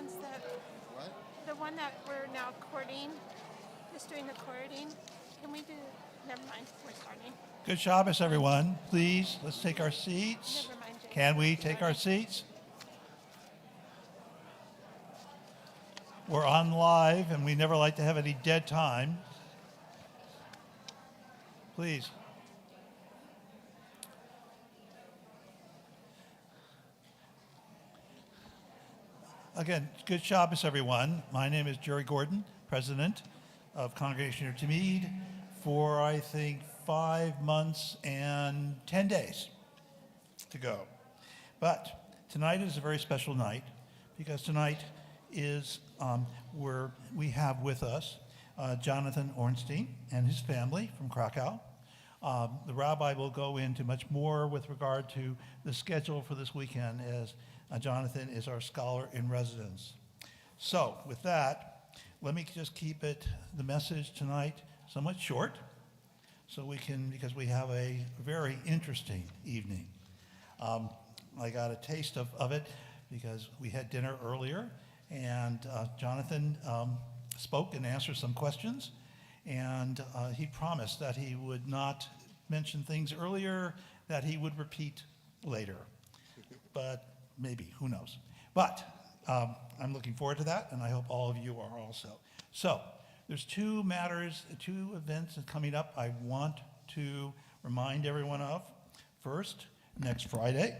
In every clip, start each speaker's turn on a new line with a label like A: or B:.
A: ones that, the one that we're now courting, just doing the courting. Can we do, never mind, we're starting.
B: Good Shabbos, everyone. Please, let's take our seats.
A: Never mind, Jay.
B: Can we take our seats? We're on live, and we never like to have any dead time. Please. Again, good Shabbos, everyone. My name is Jerry Gordon, president of Congregation of Tamid for, I think, 5 months and 10 days to go. But tonight is a very special night because tonight is where we have with us Jonathan Ornstein and his family from Krakow. The rabbi will go into much more with regard to the schedule for this weekend as Jonathan is our scholar in residence. So with that, let me just keep the message tonight somewhat short so we can, because we have a very interesting evening. I got a taste of it because we had dinner earlier and Jonathan spoke and answered some questions, and he promised that he would not mention things earlier that he would repeat later. But maybe, who knows. But I'm looking forward to that, and I hope all of you are also. So there's two events coming up I want to remind everyone of. First, next Friday,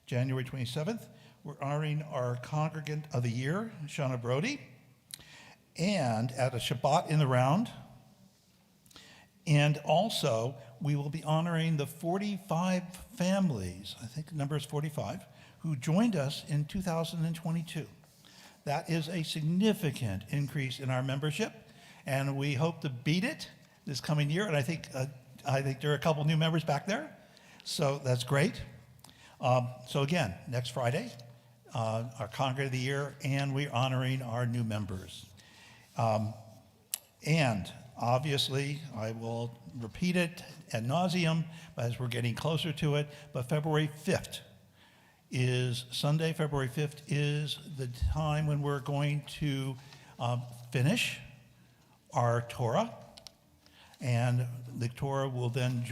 B: January 27th, we're honoring our Congregant of the Year, Shauna Brody, and at a Shabbat in the round. And also, we will be honoring the 45 families, I think the number is 45, who joined us in 2022. That is a significant increase in our membership, and we hope to beat it this coming year. And I think there are a couple new members back there, so that's great. So again, next Friday, our Congregant of the Year, and we're honoring our new members. And obviously, I will repeat it ad nauseum as we're getting closer to it, but February 5th is Sunday. February 5th is the time when we're going to finish our Torah, and the Torah will then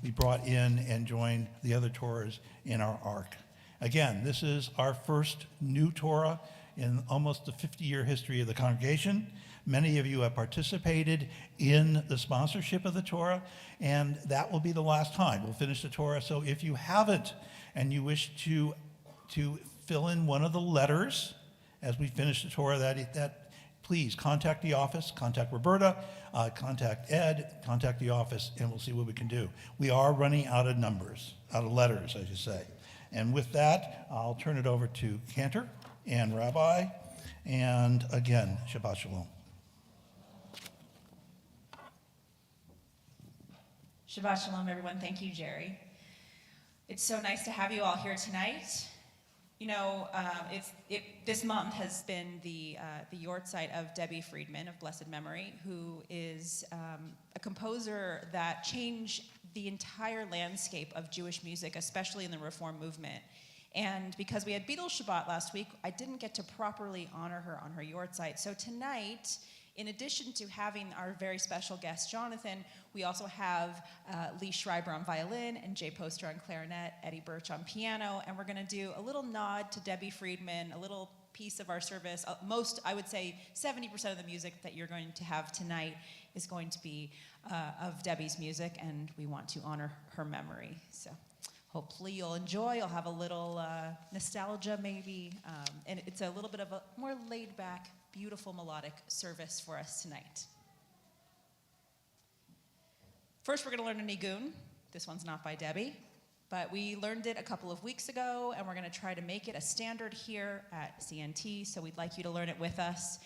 B: be brought in and join the other Torahs in our ark. Again, this is our first new Torah in almost the 50-year history of the congregation. Many of you have participated in the sponsorship of the Torah, and that will be the last time we'll finish the Torah. So if you haven't and you wish to fill in one of the letters as we finish the Torah, that please contact the office, contact Roberta, contact Ed, contact the office, and we'll see what we can do. We are running out of letters, I should say. And with that, I'll turn it over to Cantor and Rabbi, and again, Shabbat Shalom.
C: Shabbat Shalom, everyone. Thank you, Jerry. It's so nice to have you all here tonight. You know, this month has been the Yortzeit of Debbie Friedman of blessed memory, who is a composer that changed the entire landscape of Jewish music, especially in the Reform movement. And because we had Beatles Shabbat last week, I didn't get to properly honor her on her Yortzeit. So tonight, in addition to having our very special guest, Jonathan, we also have Lee Schreiber on violin and Jay Poster on clarinet, Eddie Birch on piano, and we're gonna do a little nod to Debbie Friedman, a little piece of our service. I would say 70% of the music that you're going to have tonight is going to be of Debbie's music, and we want to honor her memory. So hopefully you'll enjoy. You'll have a little nostalgia maybe, and it's a little bit of a more laid back, beautiful melodic service for us tonight. First, we're going to learn a nigun. This one's not by Debbie, but we learned it a couple of weeks ago, and we're going to try to make it a standard here at CNT, so we'd like you to learn it with us,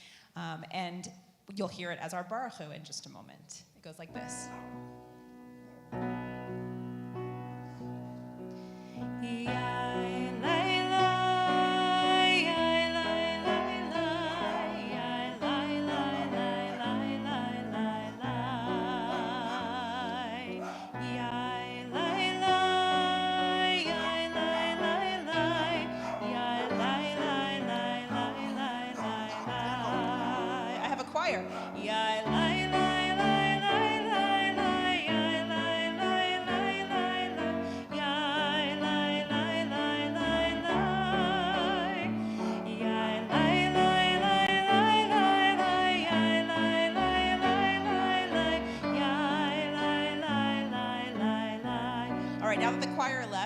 C: and you'll hear it as our Baruch Hu in just a moment. It goes like this.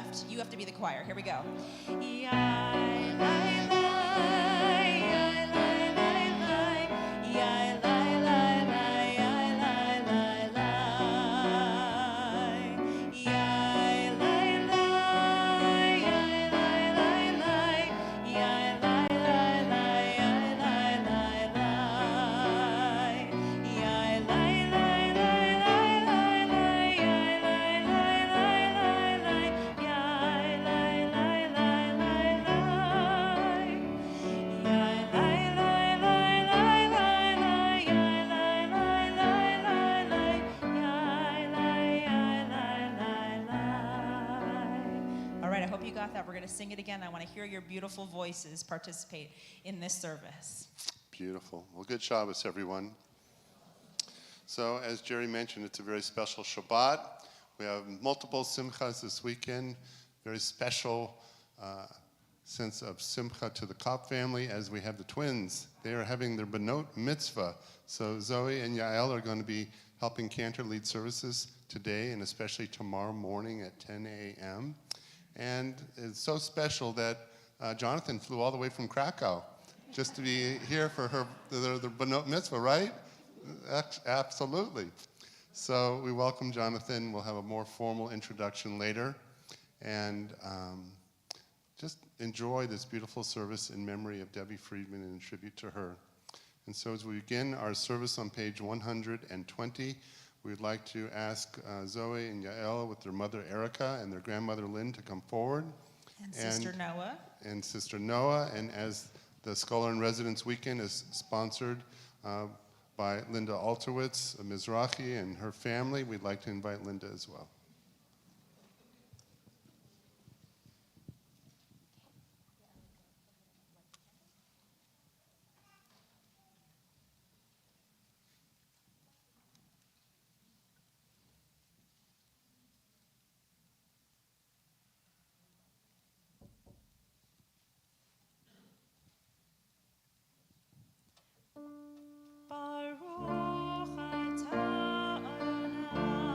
C: left. You have to be the choir. Here we go. All right, I hope you got that. We're going to sing it again. I want to hear your beautiful voices participate in this service.
D: Beautiful. Well, good Shabbos, everyone. So, as Jerry mentioned, it's a very special Shabbat. We have multiple simchas this weekend. Very special sense of simcha to the Kopp family as we have the twins. They are having their Benot mitzvah. So Zoe and Yael are going to be helping Cantor lead services today and especially tomorrow morning at 10 a.m. And it's so special that Jonathan flew all the way from Krakow just to be here for their Benot mitzvah, right? Absolutely. So we welcome Jonathan. We'll have a more formal introduction later. And just enjoy this beautiful service in memory of Debbie Friedman and in tribute to her. And so as we begin our service on page 120, we'd like to ask Zoe and Yael with their mother Erica and their grandmother Lynn to come forward.
C: And Sister Noah.
D: And Sister Noah. And as the Scholar in Residence Weekend is sponsored by Linda Alterwitz, a Mizrahi, and her family, we'd like to invite Linda as well.
C: Baruch atah Adonai,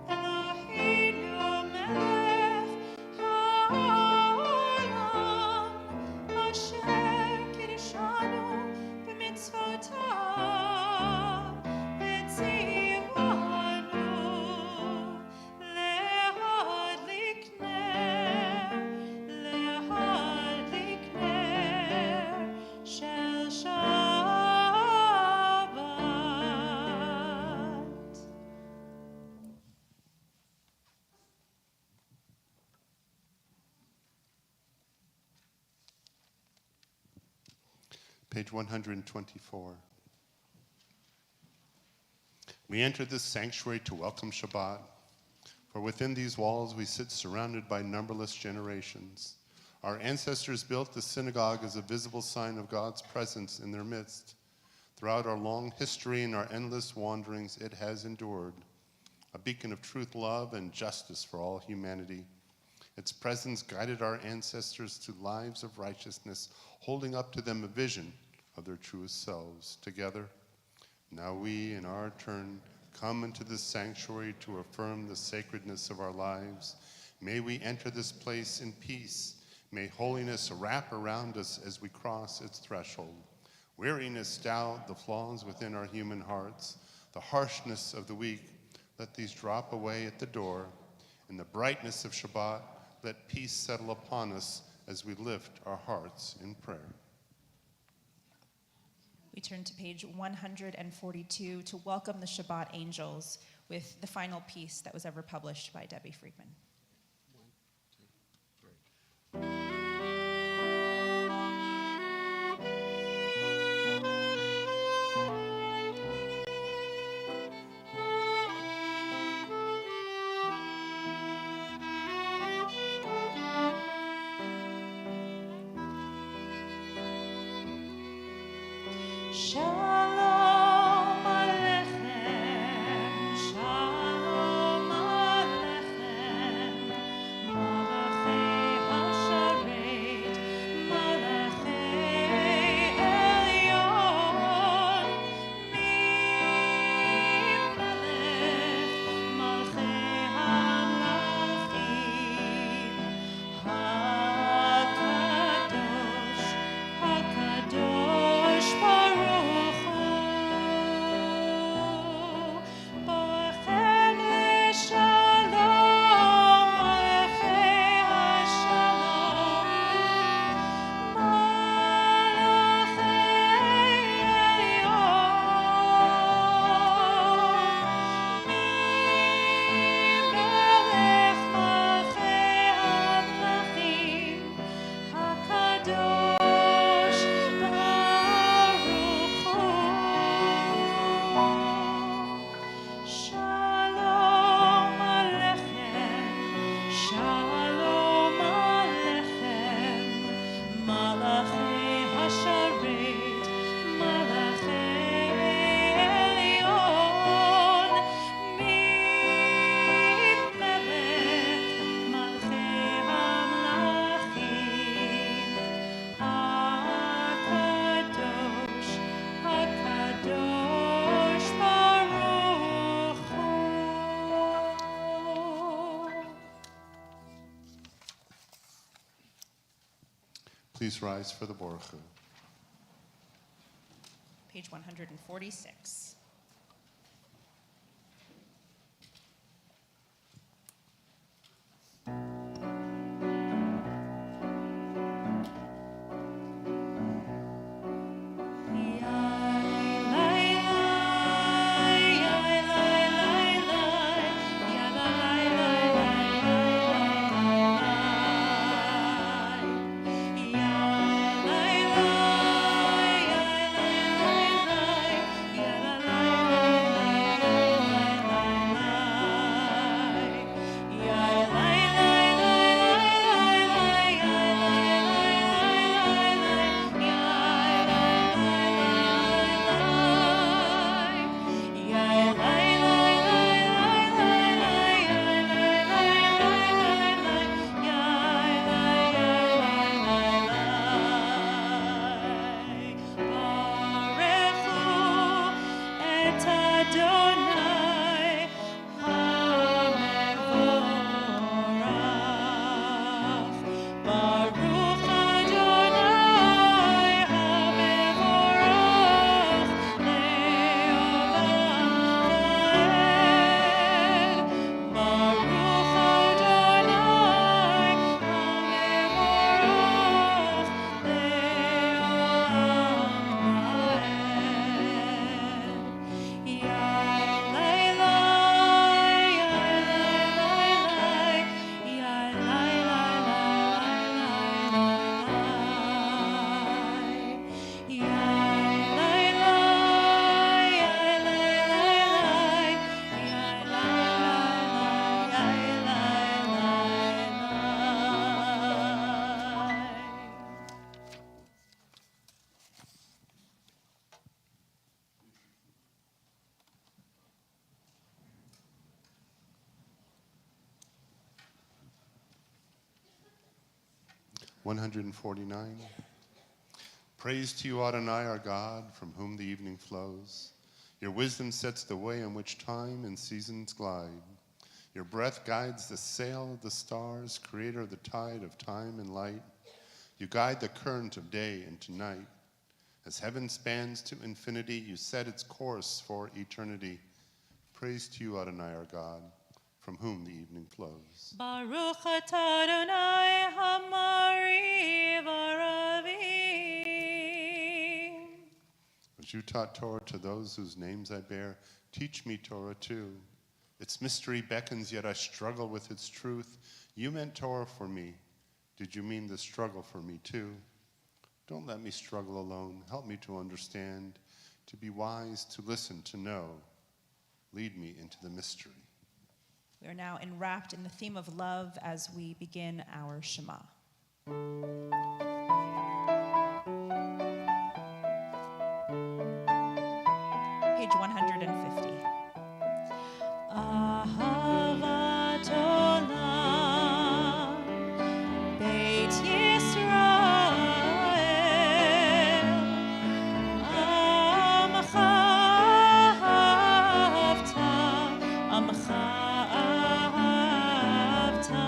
C: Eloheinu melech haolam, asher kiddushanu b'mitzvotav, v'tzivanu lehadlik ner shel Shabbat.
D: Page 124. We enter this sanctuary to welcome Shabbat, for within these walls we sit surrounded by numberless generations. Our ancestors built the synagogue as a visible sign of God's presence in their midst. Throughout our long history and our endless wanderings, it has endured, a beacon of truth, love, and justice for all humanity. Its presence guided our ancestors to lives of righteousness, holding up to them a vision of their truest selves. Together, now we, in our turn, come into this sanctuary to affirm the sacredness of our lives. May we enter this place in peace. May holiness wrap around us as we cross its threshold. Weariness, doubt, the flaws within our human hearts, the harshness of the weak, let these drop away at the door. In the brightness of Shabbat, let peace settle upon us as we lift our hearts in prayer.
C: We turn to page 142 to welcome the Shabbat angels with the final piece that was ever published by Debbie Friedman. Shalom Aleichem, Shalom Aleichem.
D: Please rise for the Borcha.
C: Page 146.
D: $149. Praise to you, Adonai, our God, from whom the evening flows. Your wisdom sets the way on which time and seasons glide. Your breath guides the sail of the stars, creator of the tide of time and light. You guide the current of day into night. As heaven spans to infinity, you set its course for eternity. Praise to you, Adonai, our God, from whom the evening flows.
E: Baruch atah Adonai Hamari Varavim.
D: As you taught Torah to those whose names I bear, teach me Torah too. Its mystery beckons, yet I struggle with its truth. You meant Torah for me. Did you mean the struggle for me too? Don't let me struggle alone. Help me to understand, to be wise, to listen, to know. Lead me into the mystery.
C: We are now enwrapped in the theme of love as we begin our Shema. Page 150.
E: Ahavat olam, Beit Yisrael, Amcha ahavta, Amcha ahavta.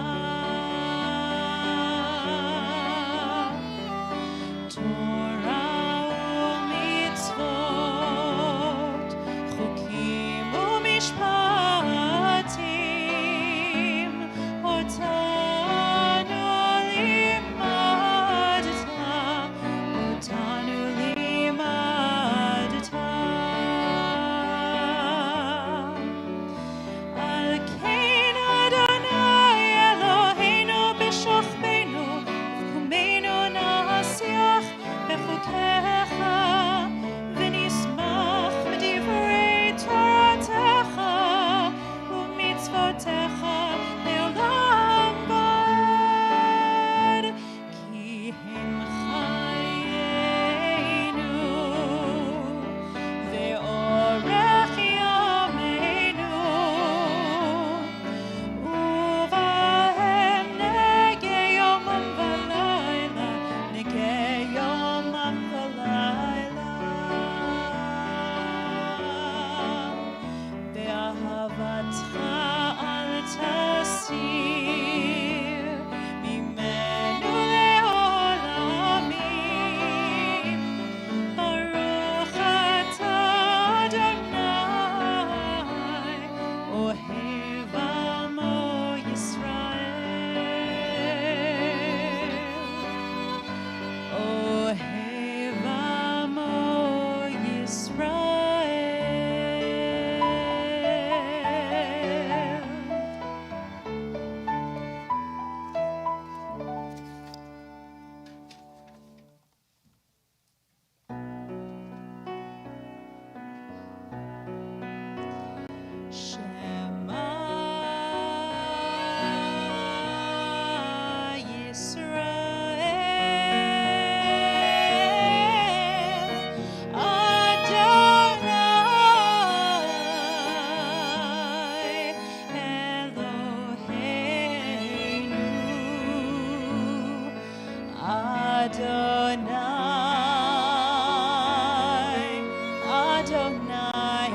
E: Adonai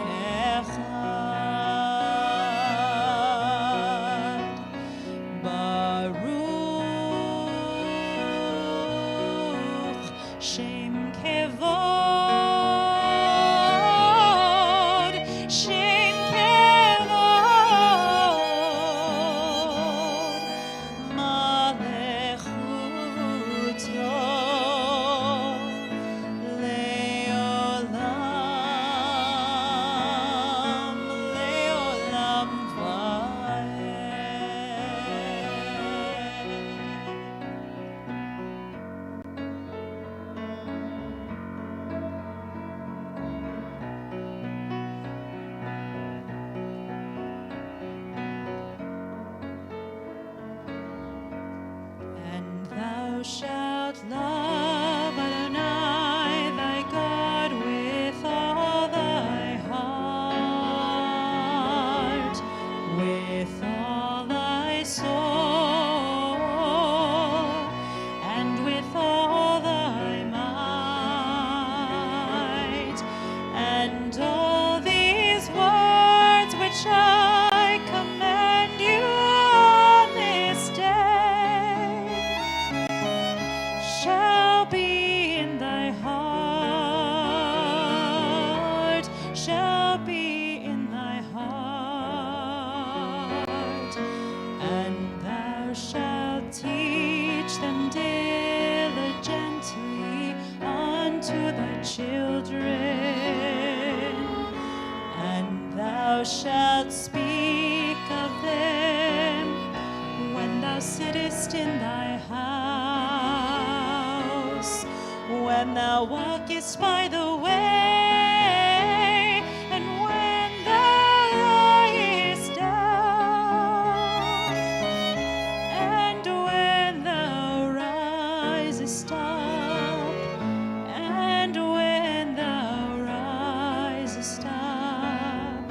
E: echad. Baruch Shem Kevod, Shem Kevod, Malechuto Leolam, Leolam Vaed. And thou shalt love Adonai thy God with all thy heart, with all thy soul, and with all thy might. And all these words which I command you on this day shall be in thy heart, shall be in thy heart, and thou shalt teach them diligently unto thy children, and thou shalt speak of them when thou sittest in thy house, when thou walkest by the way, and when thou liest down, and when thou risest up, and when thou risest up,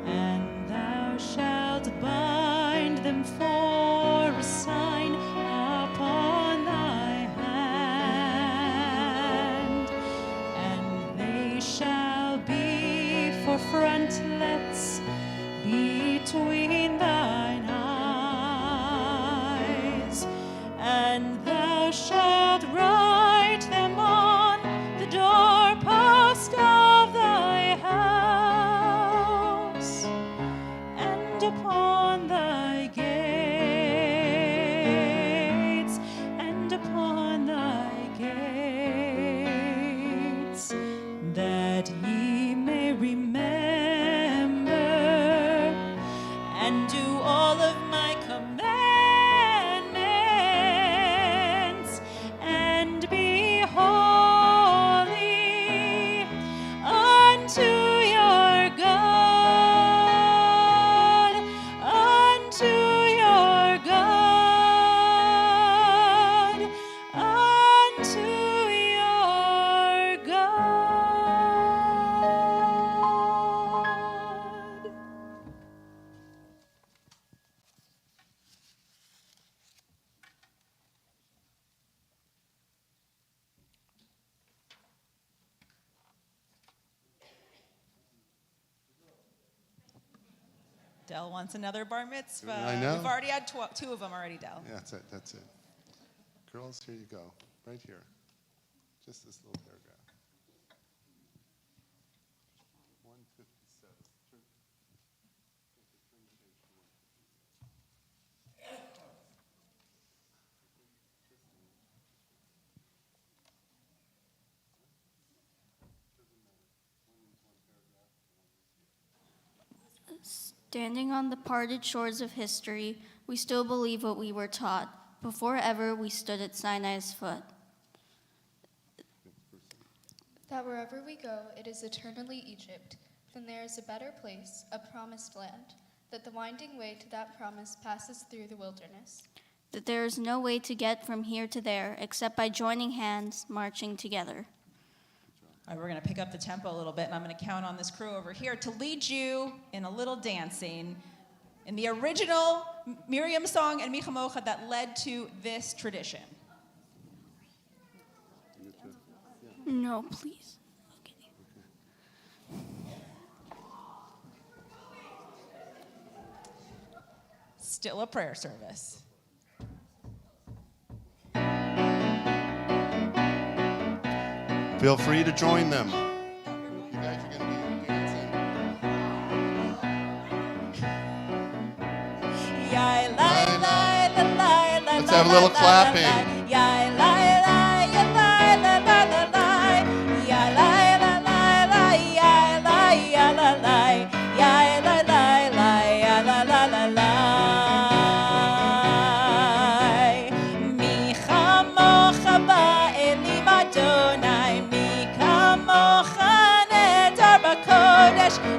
E: and thou shalt bind them for a sign upon thy hand, and they shall be for frontlets between thine eyes, and thou shalt write them on the doorpost of thy house, and upon thy gates, and upon thy gates, that ye may remember and do all of my commandments, and be holy unto your God, unto your God, unto your God.
C: Dell wants another bar mitzvah.
D: I know.
C: We've already had two of them already, Dell.
D: Yeah, that's it, that's it. Girls, here you go, right here. Just this little paragraph. 157.
F: Standing on the parted shores of history, we still believe what we were taught before ever we stood at Sinai's foot.
G: That wherever we go, it is eternally Egypt. Then there is a better place, a promised land, that the winding way to that promise passes through the wilderness.
F: That there is no way to get from here to there except by joining hands, marching together.
C: All right, we're going to pick up the tempo a little bit, and I'm going to count on this crew over here to lead you in a little dancing in the original Miriam song and Micha Mocha that led to this tradition.
F: No, please. Okay.
C: Still a prayer service.
D: Feel free to join them. You guys are going to be dancing. Let's have a little clapping.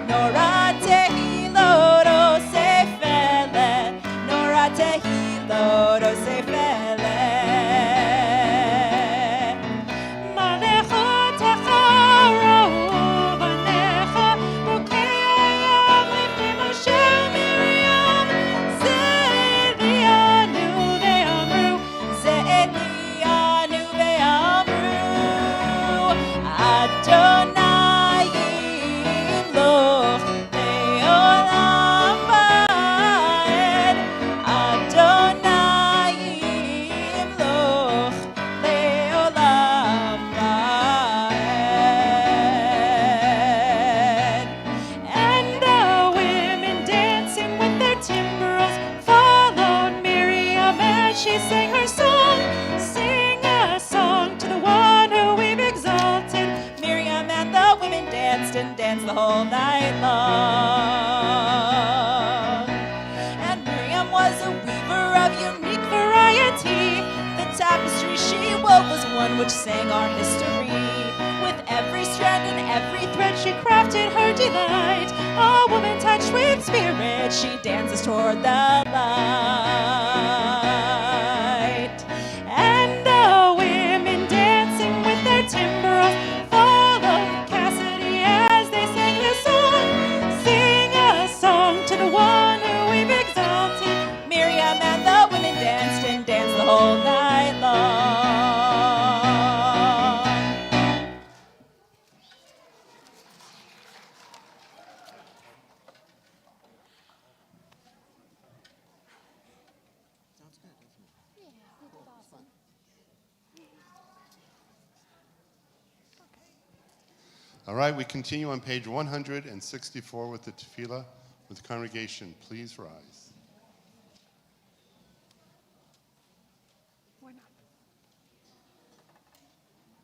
C: Nora tehilo do sefele, Nora tehilo do sefele.
E: Malechotecha rovanecha, bukeyam lifnei Moshe Miriam, ze'elianu ve'amru,
C: Ze'elianu ve'amru, Adonai yimloch le'olam va'ed, Adonai yimloch le'olam va'ed.
E: and the women dancing with their timbrels followed Miriam as she sang her song. Sing a song to the one who we've exalted.
C: Miriam and the women danced and danced the whole night long. And Miriam was a weaver of unique variety. The tapestry she wove was one which sang our history. With every strand and every thread she crafted her delight. A woman touched with spirit, she dances toward the light.
E: And the women dancing with their timbrels followed Cassidy as they sang this song. Sing a song to the one who we've exalted.
C: Miriam and the women danced and danced the whole night long.
D: All right, we continue on page 164 with the tefillah. With the congregation, please rise.
A: We're not.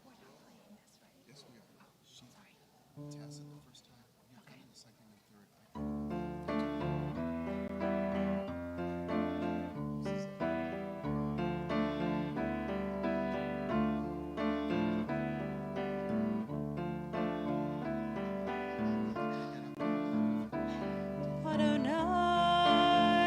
A: We're not playing this, right?
H: Yes, we are.
A: Sorry.
H: Test it the first time. You
A: Okay.
H: come in the second and third.
E: Adonai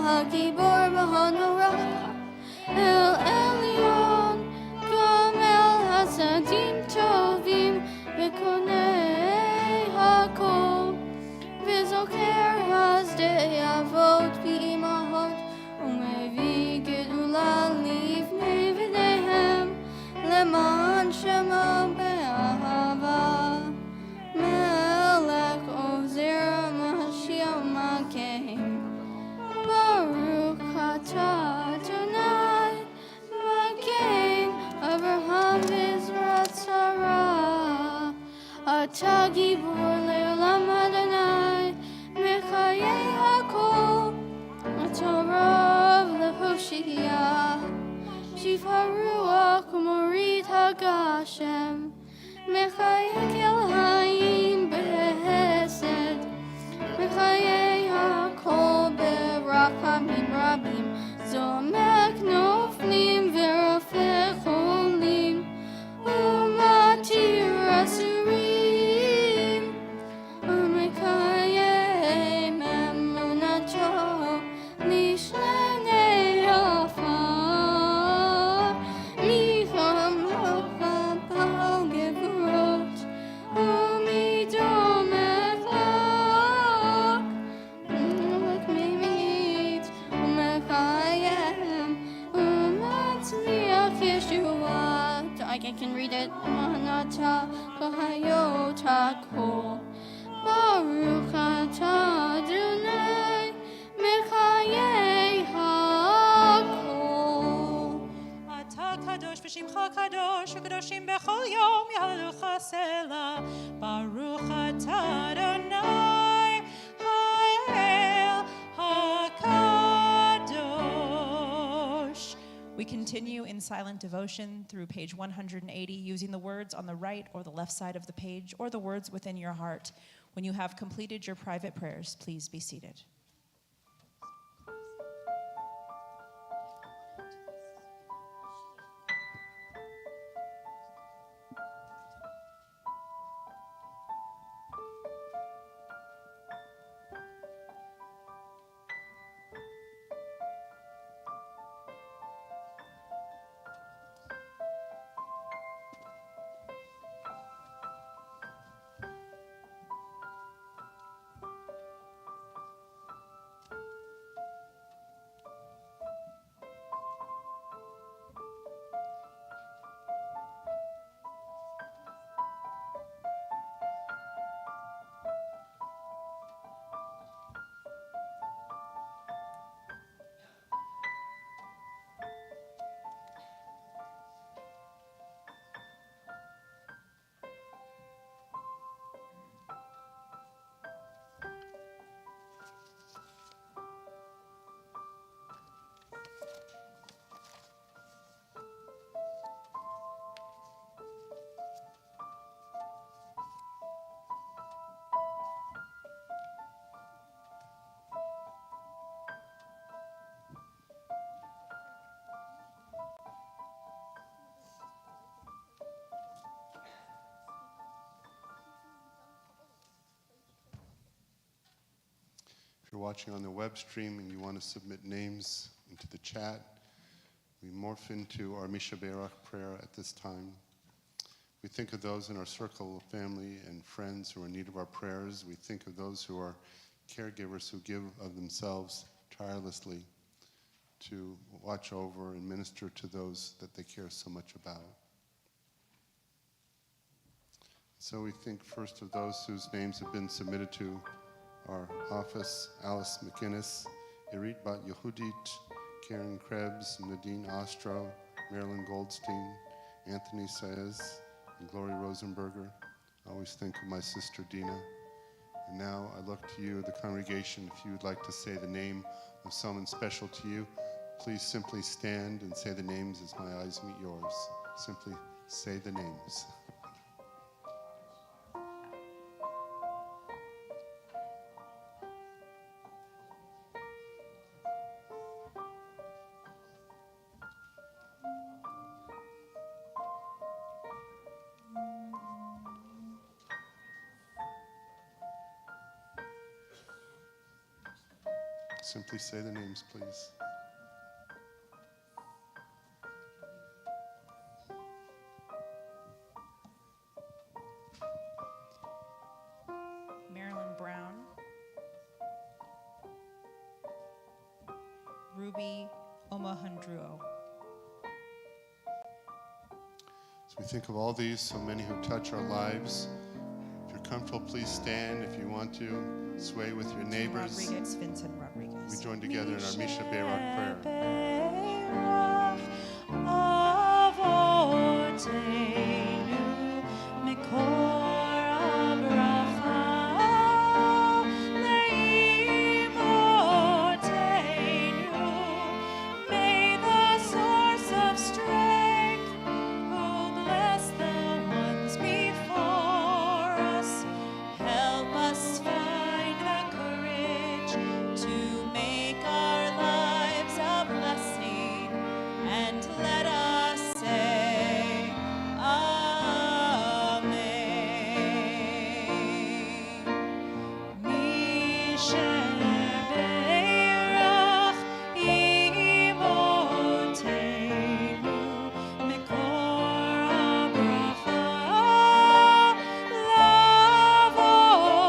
F: הגיבור בהנהרה, אל עליון, גם אל הצדים טובים וקוני הכל, וזוכר השדה אבות ואימהות, ומביא גדולה לפני בניהם, למען שמו באהבה. מלך עוזר משיח מגן, ברוך אתה אדוני מגן אברהם וזרע שרה. אתה גיבור לעולם אדוני מחיי הכל, אתה רב להושיע, שיף הרוח ומוריד הגשם, מחייך אלוהים בחסד, מחיי הכל ברחמים רבים, זומק נופלים ורופא חולים, ומתיר אסורים, ומקיים אמונתו לשלני עפר, מחמוך פעל גבורות, ומדומך לך, ומקמימית ומקיים ומצליח ישועה. I can read it. Manata kahayot hakol, baruch atah Adonai mechayei hakol.
E: אתה קדוש ושמך קדוש וקדושים בכל יום יהללוך סלה. ברוך אתה אדוני האל הקדוש.
C: We continue in silent devotion through page 180, using the words on the right or the left side of the page, or the words within your heart. When you have completed your private prayers, please be seated.
D: If you're watching on the web stream and you want to submit names into the chat, we morph into our Misha Berach prayer at this time. We think of those in our circle of family and friends who are in need of our prayers. We think of those who are caregivers who give of themselves tirelessly to watch over and minister to those that they care so much about. So we think first of those whose names have been submitted to our office: Alice McInnes, Irit Bat Yehudit, Karen Krebs, Nadine Ostro, Marilyn Goldstein, Anthony Saez, and Gloria Rosenberger. I always think of my sister Dina. And now I look to you, the congregation. If you would like to say the name of someone special to you, please simply stand and say the names as my eyes meet yours. Simply say the names. Simply say the names, please.
C: Marilyn Brown, Ruby Omahandruo.
D: As we think of all these, so many who touch our lives, if you're comfortable, please stand. If you want to, sway with your neighbors.
C: Rodriguez, Vincent Rodriguez.
D: We join together in our Misha Beirach prayer.
E: Avotenu mikor habracha leimotenu. May the source of strength, who bless the ones before us, help us find the courage to make our lives a blessing, and let us say Amen. Misheberach imotenu mikor habracha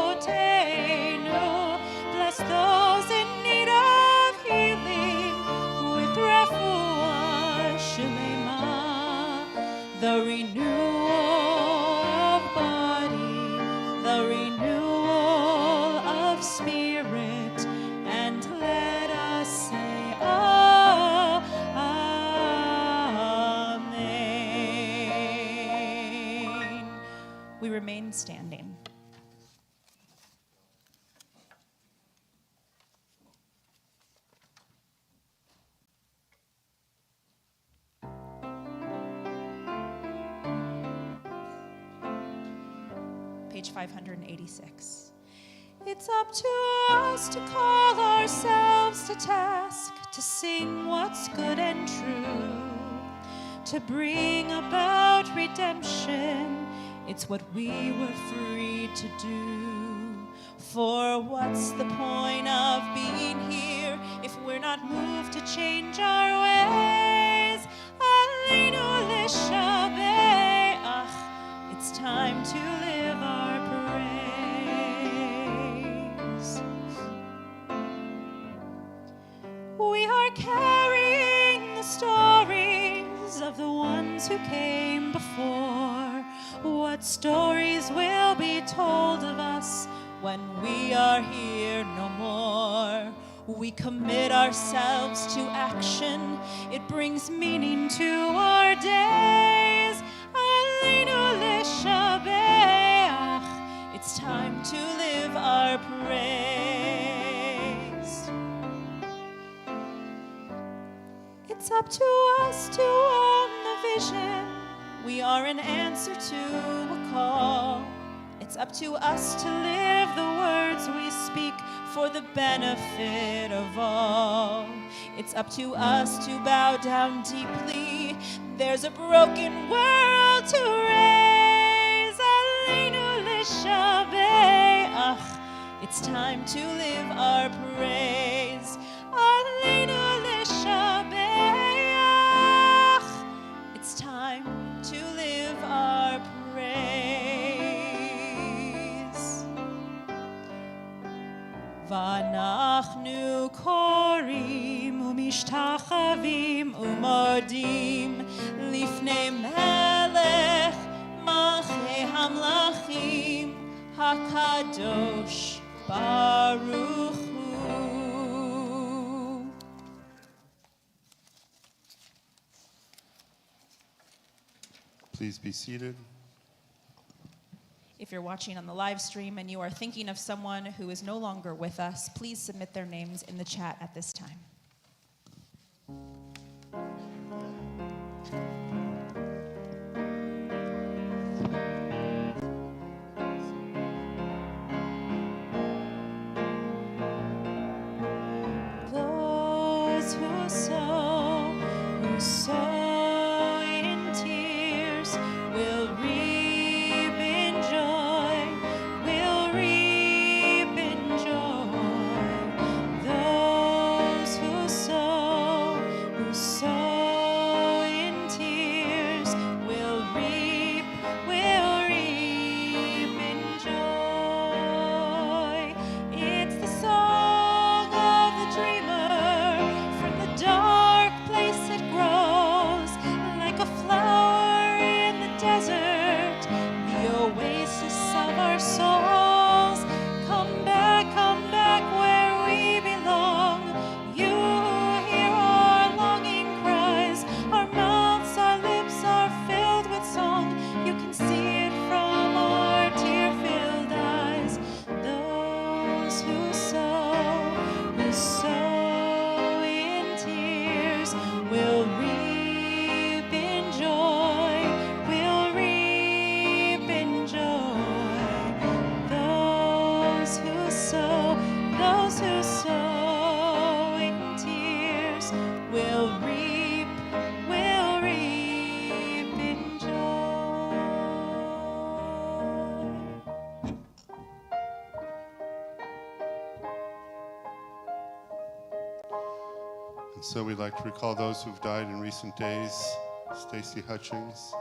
E: lavotenu. Bless those in need of healing with refuah shlema, the renewal of body, the renewal of spirit, and let us say Amen. We remain standing. Page 586. It's up to us to call ourselves to task, to sing what's good and true, to bring about redemption. It's what we were free to do. For what's the point of being here if we're not moved to change our ways? Aleinu lishabeach. It's time to live our praise. We are carrying the stories of the ones who came before. What stories will be told of us when we are here no more? We commit ourselves to action. It brings meaning to our days. Aleinu lishabeach. It's time to live our praise. It's up to us to own the vision. We are an answer to a call. It's up to us to live the words we speak for the benefit of all. It's up to us to bow down deeply. There's a broken world to raise. Aleinu lishabeach. It's time to live our praise. Aleinu lishabeach. It's time to live our praise. Vanachnu korim umishtachavim umodim lifnei melech malchei hamlachim hakadosh baruch hu.
D: Please be seated.
C: If you're watching on the live stream and you are thinking of someone who is no longer with us, please submit their names in the chat at this time. Those who sow in tears will reap in joy, will reap in joy. Those
D: So we'd like to recall those who've died in recent days: Stacy Hutchings,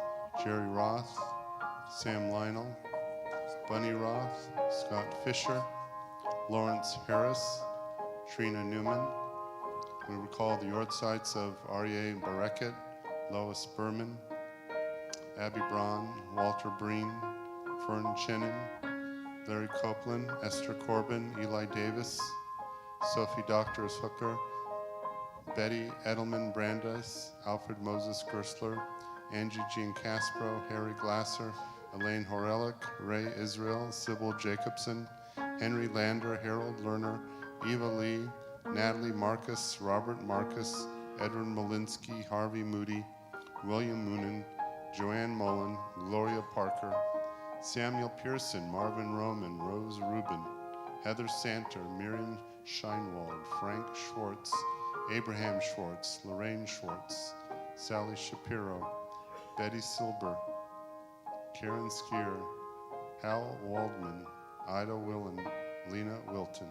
D: Jerry Roth, Sam Lionel, Bunny Roth, Scott Fisher, Lawrence Harris, Trina Newman. We recall the Yortsites of Aryeh Bareket, Lois Berman, Abby Braun, Walter Breen, Fern Chenin, Larry Copeland, Esther Corbin, Eli Davis, Sophie Doctors Hooker, Betty Edelman Brandes, Alfred Moses Gersler, Angie Jean Caspro, Harry Glasser, Elaine Horelick, Ray Israel, Sybil Jacobson, Henry Lander, Harold Lerner, Eva Lee, Natalie Marcus, Robert Marcus, Edwin Malinsky, Harvey Moody, William Moonen, Joanne Mullen, Gloria Parker, Samuel Pearson, Marvin Roman, Rose Rubin, Heather Santer, Miriam Scheinwald, Frank Schwartz, Abraham Schwartz, Lorraine Schwartz, Sally Shapiro, Betty Silber, Karen Skier, Hal Waldman, Ida Willen, Lena Wilton.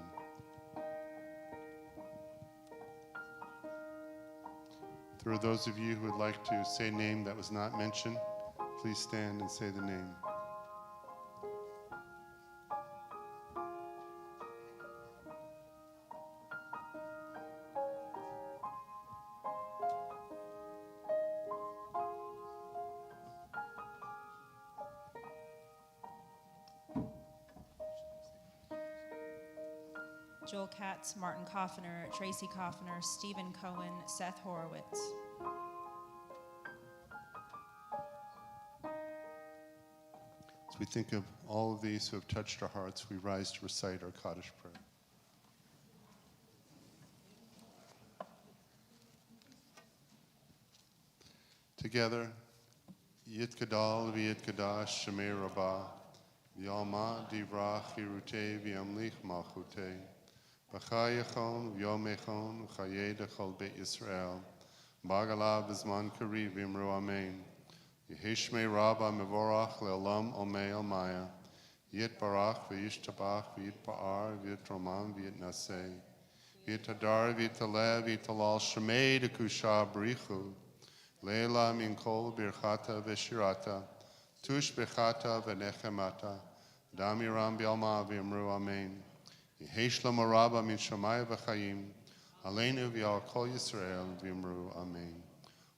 D: If there are those of you who would like to say a name that was not mentioned, please stand and say the name.
C: Joel Katz, Martin Coffiner, Tracy Coffiner, Stephen Cohen, Seth Horowitz.
D: As we think of all of these who have touched our hearts, we rise to recite our Kaddish prayer. Together, Yitkadal v'yitkadash shemei rabbah, v'yalma divrach hirutei v'yamlich malchutei, b'chayachon v'yomechon v'chayei dechol beit Yisrael, b'agalav b'zman kariv v'imru amen. Yehishmei Rabba mevorach le'olam omei almaya, yitbarach v'yishtabach v'yitpa'ar v'yitromam v'yitnasei, v'yitadar v'yitaleh v'yitalal shemei dekusha b'richu, Leila min kol birchata v'shirata, tush bechata v'nechemata, damiram bialma v'imru amen. Yehesh lo maraba min shamaya v'chayim, aleinu v'yal kol Yisrael v'imru amen.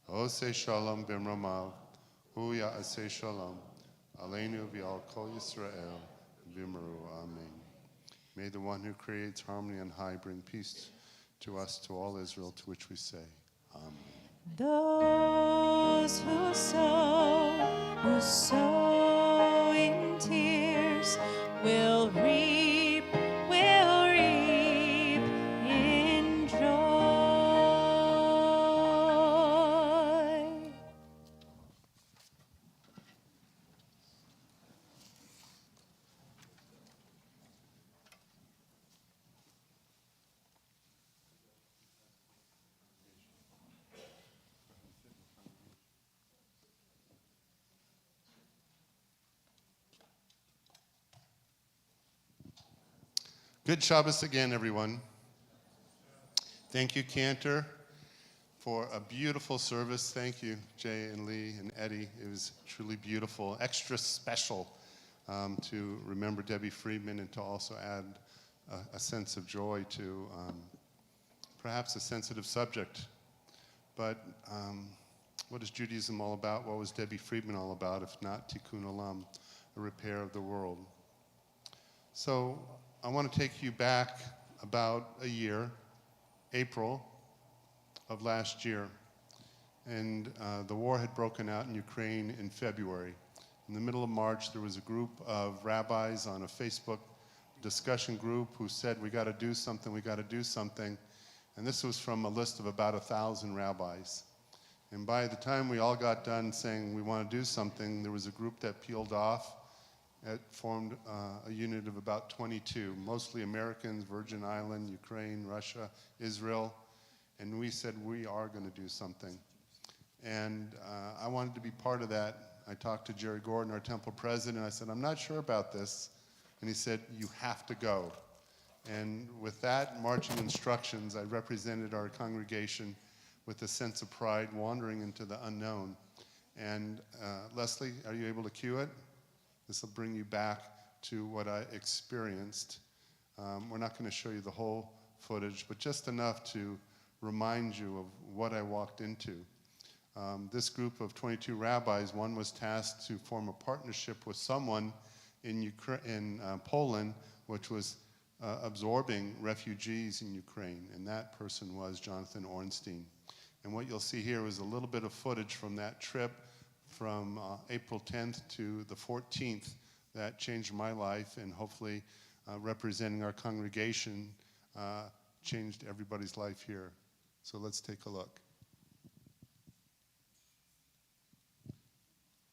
D: Ose shalom b'imramav, hu ya'aseh shalom, aleinu v'yal kol Yisrael v'imru amen. May the one who creates harmony on high bring peace to us, to all Israel, to which we say, amen.
E: Those who sow in tears will reap in joy.
D: Good Shabbos again, everyone. Thank you, Cantor, for a beautiful service. Thank you, Jay and Lee and Eddie. It was truly beautiful, extra special to remember Debbie Friedman and to also add a sense of joy to perhaps a sensitive subject. But what is Judaism all about? What was Debbie Friedman all about, if not Tikkun Olam, a repair of the world? So I want to take you back about a year, April of last year. And the war had broken out in Ukraine in February. In the middle of March, there was a group of rabbis on a Facebook discussion group who said, we got to do something, we got to do something. And this was from a list of about 1,000 rabbis. And by the time we all got done saying we want to do something, there was a group that peeled off. It formed a unit of about 22, mostly Americans, Virgin Island, Ukraine, Russia, Israel. And we said, we are going to do something. And I wanted to be part of that. I talked to Jerry Gordon, our temple president. I said, I'm not sure about this. And he said, you have to go. And with that marching instructions, I represented our congregation with a sense of pride wandering into the unknown. And Leslie, are you able to cue it? This will bring you back to what I experienced. We're not going to show you the whole footage, but just enough to remind you of what I walked into. This group of 22 rabbis, one was tasked to form a partnership with someone in Poland, which was absorbing refugees in Ukraine, and that person was Jonathan Ornstein. And what you'll see here is a little bit of footage from that trip from April 10th to the 14th that changed my life, and hopefully representing our congregation changed everybody's life here. So let's take a look.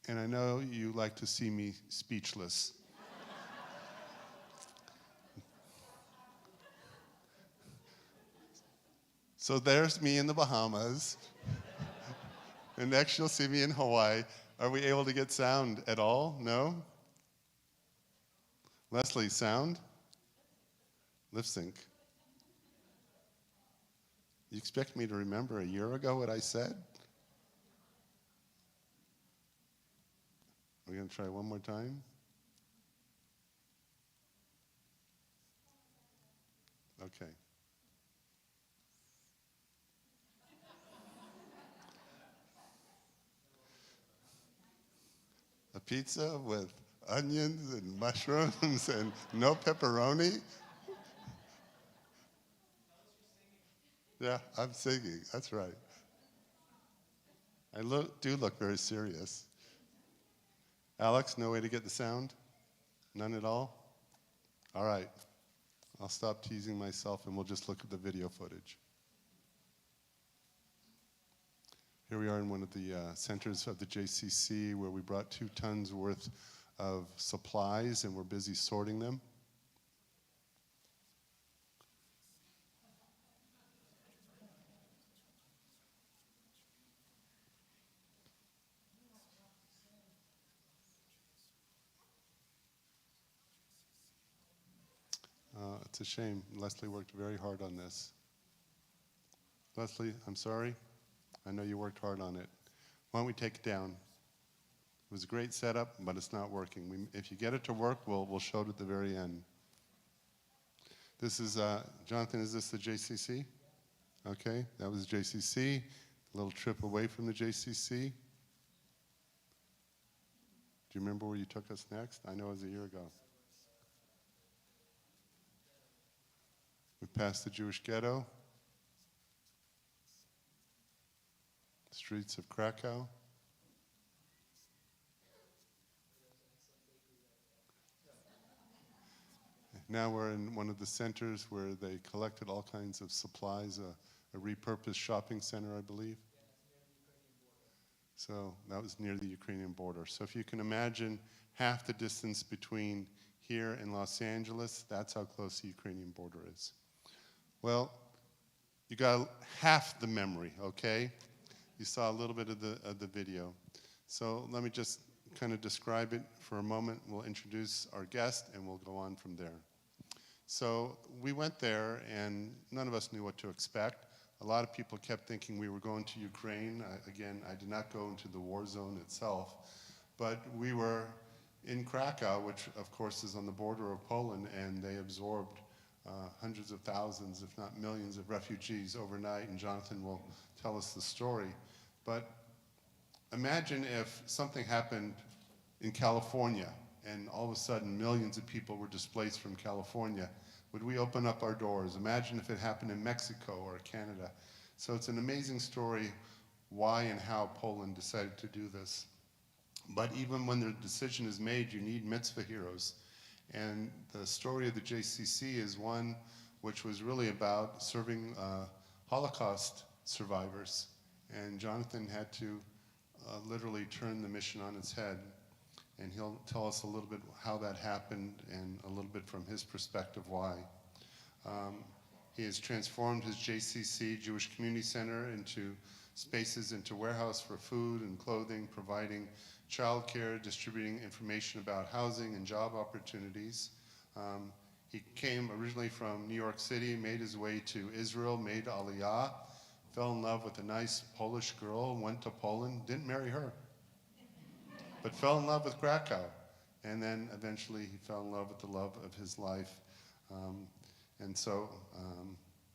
D: And I know you like to see me speechless. So there's me in the Bahamas. And next you'll see me in Hawaii. Are we able to get sound at all? No? Leslie, sound? Lip sync. You expect me to remember a year ago what I said? We're going to try one more time. Okay. A pizza with onions and mushrooms and no pepperoni? Yeah, I'm singing. That's right. I do look very serious. Alex, no way to get the sound? None at all? All right. I'll stop teasing myself and we'll just look at the video footage. Here we are in one of the centers of the JCC where we brought 2 tons worth of supplies and we're busy sorting them. It's a shame. Leslie worked very hard on this. Leslie, I'm sorry. I know you worked hard on it. Why don't we take it down? It was a great setup, but it's not working. If you get it to work, we'll show it at the very end. This is, Jonathan, is this the JCC? Okay, that was JCC. A little trip away from the JCC. Do you remember where you took us next? I know it was a year ago. We passed the Jewish ghetto, streets of Krakow. Now we're in one of the centers where they collected all kinds of supplies, a repurposed shopping center, I believe. So that was near the Ukrainian border. So if you can imagine half the distance between here and Los Angeles, that's how close the Ukrainian border is. Well, you got half the memory, okay? You saw a little bit of the video. So let me just kind of describe it for a moment. We'll introduce our guest and we'll go on from there. So we went there and none of us knew what to expect. A lot of people kept thinking we were going to Ukraine. Again, I did not go into the war zone itself, but we were in Krakow, which of course is on the border of Poland, and they absorbed hundreds of thousands, if not millions, of refugees overnight, and Jonathan will tell us the story. But imagine if something happened in California and all of a sudden millions of people were displaced from California. Would we open up our doors? Imagine if it happened in Mexico or Canada. So it's an amazing story why and how Poland decided to do this. But even when the decision is made, you need mitzvah heroes. And the story of the JCC is one which was really about serving Holocaust survivors. And Jonathan had to literally turn the mission on its head. And he'll tell us a little bit how that happened and a little bit from his perspective why. He has transformed his JCC, Jewish Community Center, into spaces, into warehouse for food and clothing, providing childcare, distributing information about housing and job opportunities. He came originally from New York City, made his way to Israel, made Aliyah, fell in love with a nice Polish girl, went to Poland, didn't marry her, but fell in love with Krakow. And then eventually he fell in love with the love of his life. And so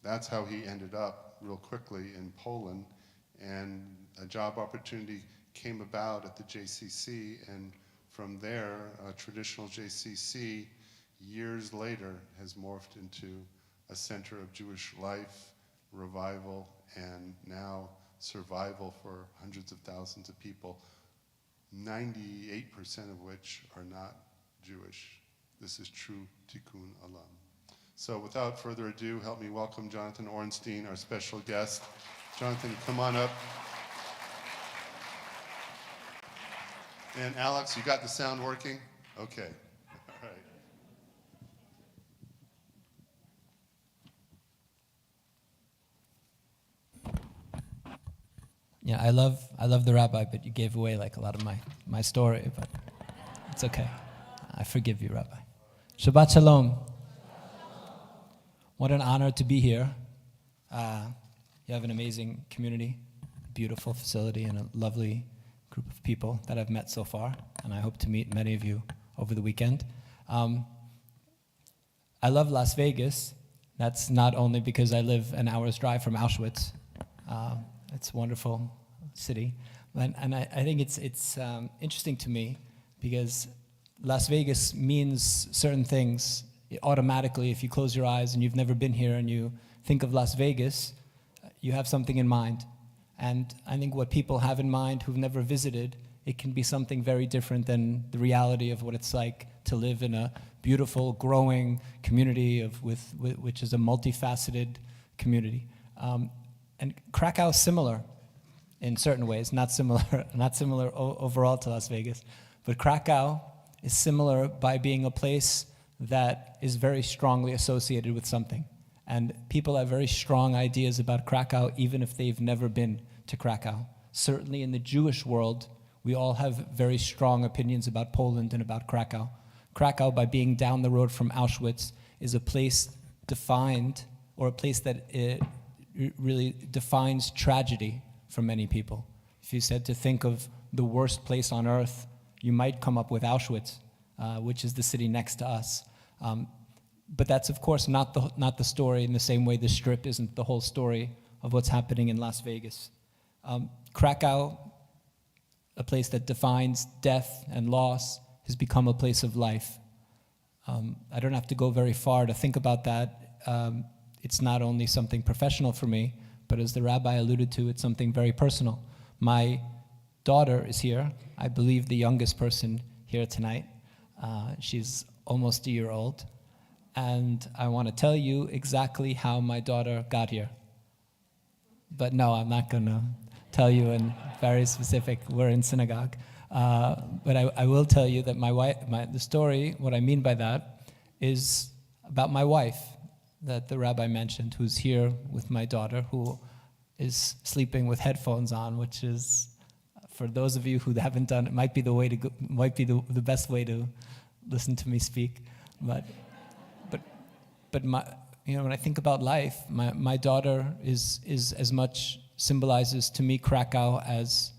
D: that's how he ended up real quickly in Poland. And a job opportunity came about at the JCC, and from there, a traditional JCC, years later, has morphed into a center of Jewish life, revival, and now survival for hundreds of thousands of people, 98% of which are not Jewish. This is true Tikkun Olam. So without further ado, help me welcome Jonathan Ornstein, our special guest. Jonathan, come on up. And Alex, you got the sound working? Okay, all right.
I: Yeah, I love the rabbi, but you gave away like a lot of my story, but it's okay. I forgive you, Rabbi. Shabbat Shalom. What an honor to be here. You have an amazing community, beautiful facility, and a lovely group of people that I've met so far, and I hope to meet many of you over the weekend. I love Las Vegas. That's not only because I live an hour's drive from Auschwitz. It's a wonderful city. And I think it's interesting to me because Las Vegas means certain things automatically. If you close your eyes and you've never been here and you think of Las Vegas, you have something in mind. And I think what people have in mind who've never visited, it can be something very different than the reality of what it's like to live in a beautiful, growing community which is a multifaceted community. And Krakow is similar in certain ways, not similar overall to Las Vegas, but Krakow is similar by being a place that is very strongly associated with something. And people have very strong ideas about Krakow, even if they've never been to Krakow. Certainly in the Jewish world, we all have very strong opinions about Poland and about Krakow. Krakow, by being down the road from Auschwitz, is a place defined, or a place that really defines tragedy for many people. If you said to think of the worst place on earth, you might come up with Auschwitz, which is the city next to us. But that's, of course, not the story in the same way the Strip isn't the whole story of what's happening in Las Vegas. Krakow, a place that defines death and loss, has become a place of life. I don't have to go very far to think about that. It's not only something professional for me, but as the rabbi alluded to, it's something very personal. My daughter is here, I believe the youngest person here tonight. She's almost a year old. And I want to tell you exactly how my daughter got here. But no, I'm not going to tell you in very specific, we're in synagogue. But I will tell you that the story, what I mean by that, is about my wife that the rabbi mentioned, who's here with my daughter, who is sleeping with headphones on, which is, for those of you who haven't done it, might be the way to go, might be the best way to listen to me speak. But when I think about life, my daughter is as much symbolizes to me Krakow as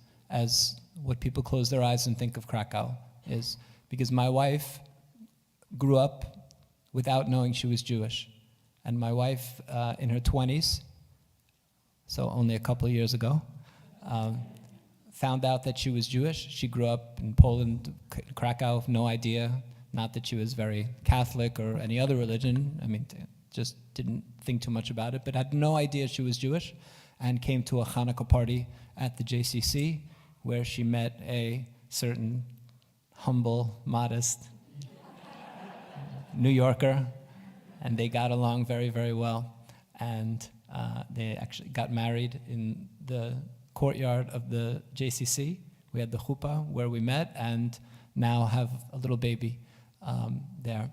I: what people close their eyes and think of Krakow is, because my wife grew up without knowing she was Jewish. And my wife, in her 20s, so only a couple of years ago, found out that she was Jewish. She grew up in Poland, Krakow, no idea, not that she was very Catholic or any other religion. I mean, just didn't think too much about it, but had no idea she was Jewish, and came to a Hanukkah party at the JCC, where she met a certain humble, modest New Yorker, and they got along very, very well. And they actually got married in the courtyard of the JCC. We had the chuppah where we met, and now have a little baby there.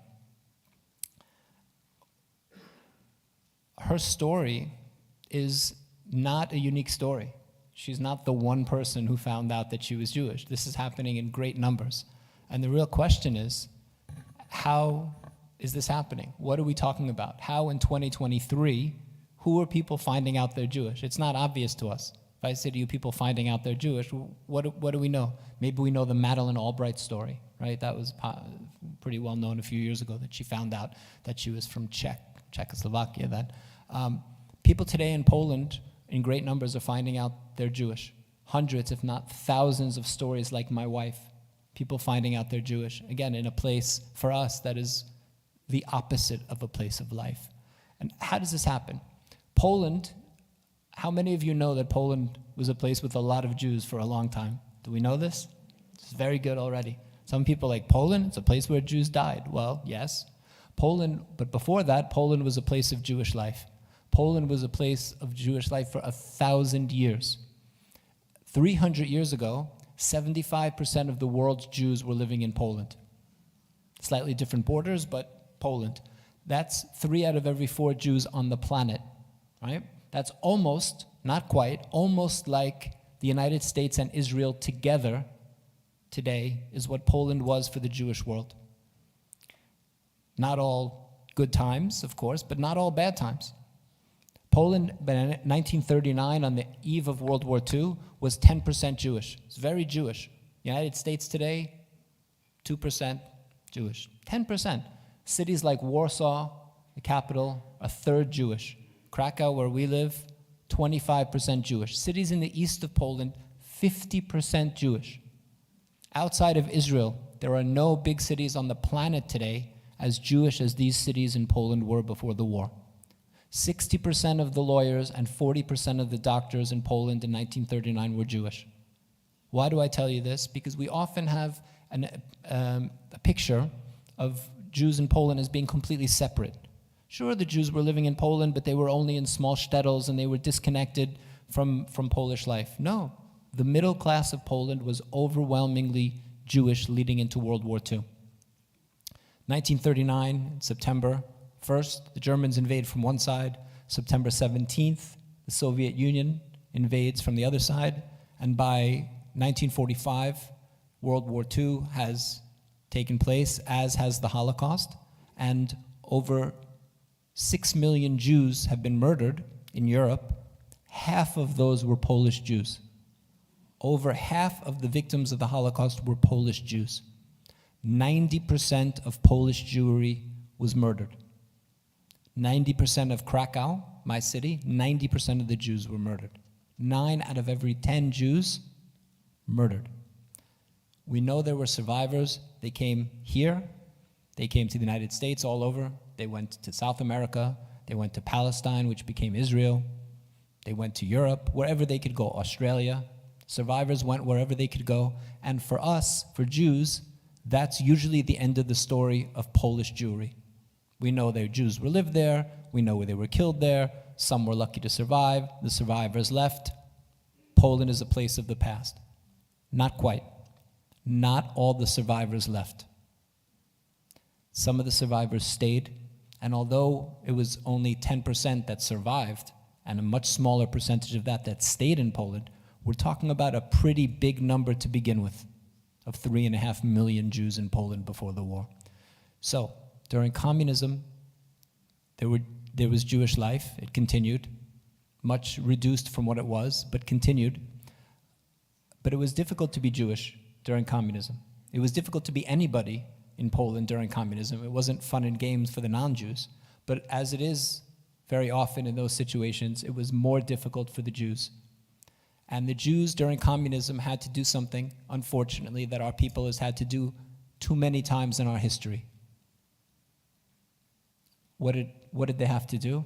I: Her story is not a unique story. She's not the one person who found out that she was Jewish. This is happening in great numbers. And the real question is, how is this happening? What are we talking about? How in 2023, who are people finding out they're Jewish? It's not obvious to us. If I say to you, people finding out they're Jewish, what do we know? Maybe we know the Madeleine Albright story, right? That was pretty well known a few years ago, that she found out that she was from Czechoslovakia. That people today in Poland, in great numbers, are finding out they're Jewish. Hundreds, if not thousands, of stories like my wife. People finding out they're Jewish. Again, in a place for us that is the opposite of a place of life. And how does this happen? Poland, how many of you know that Poland was a place with a lot of Jews for a long time? Do we know this? It's very good already. Some people like Poland, it's a place where Jews died. Well, yes. Poland, but before that, Poland was a place of Jewish life. Poland was a place of Jewish life for 1,000 years. 300 years ago, 75% of the world's Jews were living in Poland. Slightly different borders, but Poland. That's 3 out of every 4 Jews on the planet, right? That's almost, not quite, almost like the United States and Israel together today is what Poland was for the Jewish world. Not all good times, of course, but not all bad times. Poland, in 1939, on the eve of World War II, was 10% Jewish. It's very Jewish. United States today, 2% Jewish. 10%. Cities like Warsaw, the capital, a third Jewish. Krakow, where we live, 25% Jewish. Cities in the east of Poland, 50% Jewish. Outside of Israel, there are no big cities on the planet today as Jewish as these cities in Poland were before the war. 60% of the lawyers and 40% of the doctors in Poland in 1939 were Jewish. Why do I tell you this? Because we often have a picture of Jews in Poland as being completely separate. Sure, the Jews were living in Poland, but they were only in small shtetls and they were disconnected from Polish life. No, the middle class of Poland was overwhelmingly Jewish leading into World War II. 1939, September 1st, the Germans invade from one side. September 17th, the Soviet Union invades from the other side. And by 1945, World War II has taken place, as has the Holocaust. And over 6 million Jews have been murdered in Europe. Half of those were Polish Jews. Over half of the victims of the Holocaust were Polish Jews. 90% of Polish Jewry was murdered. 90% of Krakow, my city, 90% of the Jews were murdered. 9 out of every 10 Jews murdered. We know there were survivors. They came here. They came to the United States all over. They went to South America. They went to Palestine, which became Israel. They went to Europe, wherever they could go, Australia. Survivors went wherever they could go. And for us, for Jews, that's usually the end of the story of Polish Jewry. We know their Jews were lived there. We know where they were killed there. Some were lucky to survive. The survivors left. Poland is a place of the past. Not quite. Not all the survivors left. Some of the survivors stayed, and although it was only 10% that survived, and a much smaller percentage of that stayed in Poland, we're talking about a pretty big number to begin with, of 3.5 million Jews in Poland before the war. So, during communism, there was Jewish life. It continued, much reduced from what it was, but continued. But it was difficult to be Jewish during communism. It was difficult to be anybody in Poland during communism. It wasn't fun and games for the non-Jews. But as it is very often in those situations, it was more difficult for the Jews. And the Jews during communism had to do something, unfortunately, that our people has had to do too many times in our history. What did they have to do?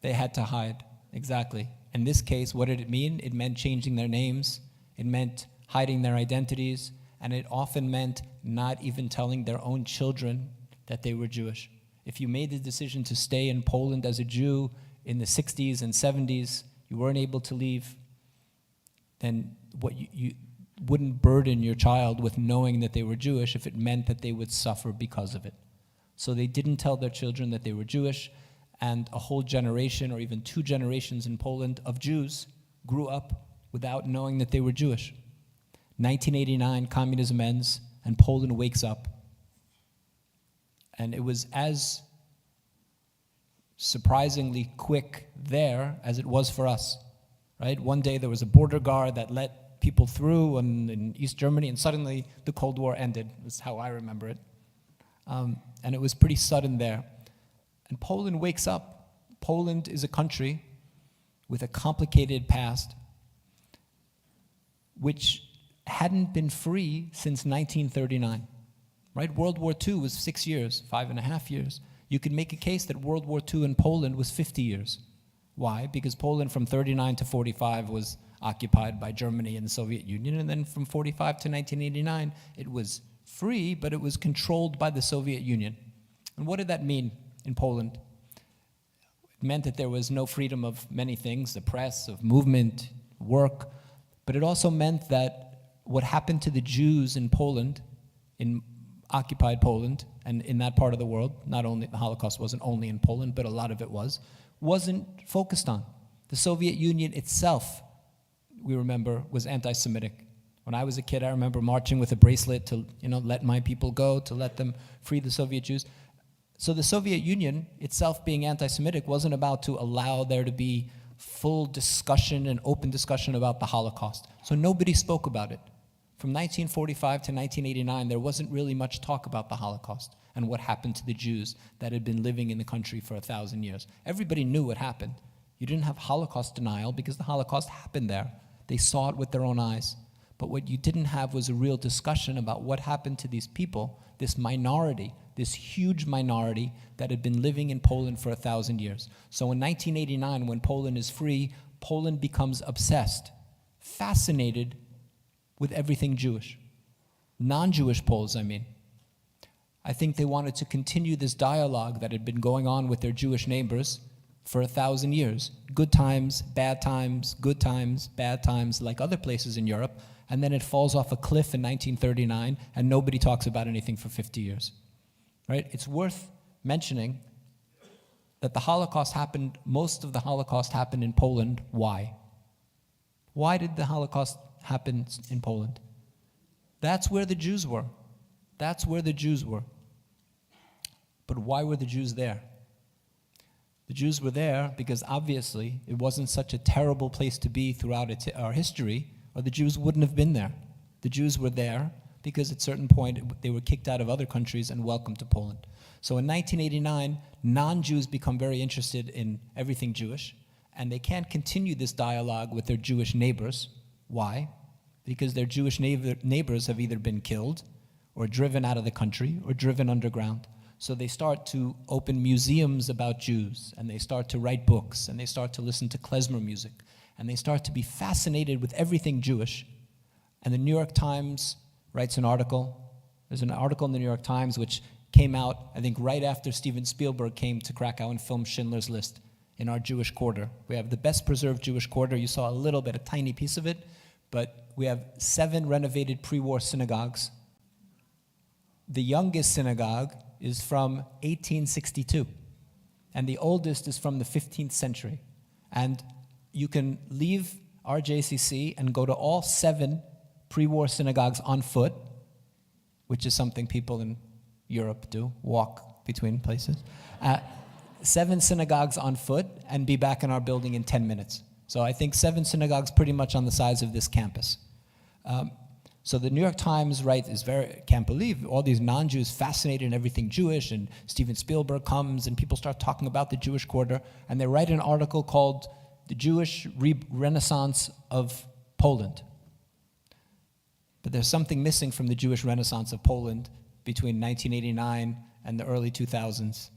I: They had to hide, exactly. In this case, what did it mean? It meant changing their names. It meant hiding their identities. And it often meant not even telling their own children that they were Jewish. If you made the decision to stay in Poland as a Jew in the 60s and 70s, you weren't able to leave, then what you wouldn't burden your child with knowing that they were Jewish if it meant that they would suffer because of it. So they didn't tell their children that they were Jewish, and a whole generation or even 2 generations in Poland of Jews grew up without knowing that they were Jewish. 1989, communism ends, and Poland wakes up. And it was as surprisingly quick there as it was for us, right? One day there was a border guard that let people through in East Germany, and suddenly the Cold War ended. That's how I remember it. And it was pretty sudden there. And Poland wakes up. Poland is a country with a complicated past, which hadn't been free since 1939, right? World War II was 6 years, 5.5 years. You could make a case that World War II in Poland was 50 years. Why? Because Poland from 39 to 45 was occupied by Germany and the Soviet Union, and then from 45 to 1989, it was free, but it was controlled by the Soviet Union. And what did that mean in Poland? It meant that there was no freedom of many things, the press, of movement, work, but it also meant that what happened to the Jews in Poland, in occupied Poland, and in that part of the world, not only the Holocaust wasn't only in Poland, but a lot of it wasn't focused on. The Soviet Union itself, we remember, was anti-Semitic. When I was a kid, I remember marching with a bracelet to, let my people go, to let them free the Soviet Jews. So the Soviet Union itself being anti-Semitic wasn't about to allow there to be full discussion and open discussion about the Holocaust. So nobody spoke about it. From 1945 to 1989, there wasn't really much talk about the Holocaust and what happened to the Jews that had been living in the country for 1,000 years. Everybody knew what happened. You didn't have Holocaust denial because the Holocaust happened there. They saw it with their own eyes. But what you didn't have was a real discussion about what happened to these people, this minority, this huge minority that had been living in Poland for 1,000 years. So in 1989, when Poland is free, Poland becomes obsessed, fascinated with everything Jewish. Non-Jewish Poles, I mean. I think they wanted to continue this dialogue that had been going on with their Jewish neighbors for 1,000 years. Good times, bad times, good times, bad times, like other places in Europe. And then it falls off a cliff in 1939, and nobody talks about anything for 50 years. Right? It's worth mentioning that the Holocaust happened, most of the Holocaust happened in Poland. Why? Why did the Holocaust happen in Poland? That's where the Jews were. That's where the Jews were. But why were the Jews there? The Jews were there because obviously it wasn't such a terrible place to be throughout our history, or the Jews wouldn't have been there. The Jews were there because at a certain point they were kicked out of other countries and welcomed to Poland. So in 1989, non-Jews become very interested in everything Jewish, and they can't continue this dialogue with their Jewish neighbors. Why? Because their Jewish neighbors have either been killed or driven out of the country or driven underground. So they start to open museums about Jews, and they start to write books, and they start to listen to klezmer music, and they start to be fascinated with everything Jewish. And the New York Times writes an article. There's an article in the New York Times which came out, I think, right after Steven Spielberg came to Krakow and filmed Schindler's List in our Jewish quarter. We have the best preserved Jewish quarter. You saw a little bit, a tiny piece of it, but we have 7 renovated pre-war synagogues. The youngest synagogue is from 1862, and the oldest is from the 15th century. And you can leave our JCC and go to all 7 pre-war synagogues on foot, which is something people in Europe do, walk between places. 7 synagogues on foot and be back in our building in 10 minutes. So I think 7 synagogues pretty much on the size of this campus. So the New York Times can't believe all these non-Jews fascinated in everything Jewish, and Steven Spielberg comes and people start talking about the Jewish quarter, and they write an article called The Jewish Renaissance of Poland. But there's something missing from the Jewish Renaissance of Poland between 1989 and the early 2000s.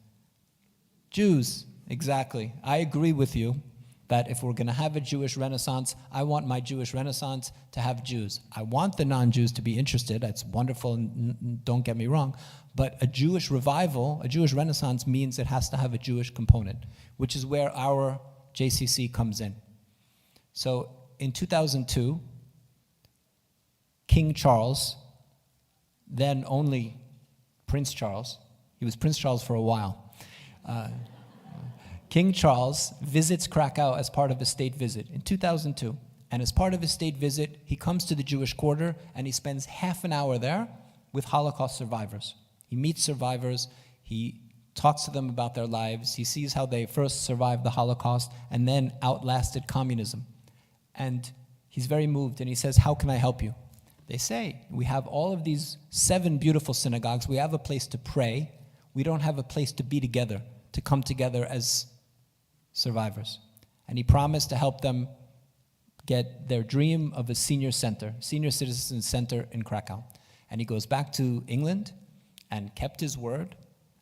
I: Jews, exactly. I agree with you that if we're going to have a Jewish Renaissance, I want my Jewish Renaissance to have Jews. I want the non-Jews to be interested. That's wonderful, and don't get me wrong. But a Jewish revival, a Jewish Renaissance, means it has to have a Jewish component, which is where our JCC comes in. So in 2002, King Charles, then only Prince Charles, he was Prince Charles for a while, King Charles visits Krakow as part of a state visit in 2002. And as part of his state visit, he comes to the Jewish quarter and he spends half an hour there with Holocaust survivors. He meets survivors. He talks to them about their lives. He sees how they first survived the Holocaust and then outlasted communism. And he's very moved, and he says, how can I help you? They say, we have all of these 7 beautiful synagogues. We have a place to pray. We don't have a place to be together, to come together as survivors. And he promised to help them get their dream of a senior citizen center in Krakow. And he goes back to England and kept his word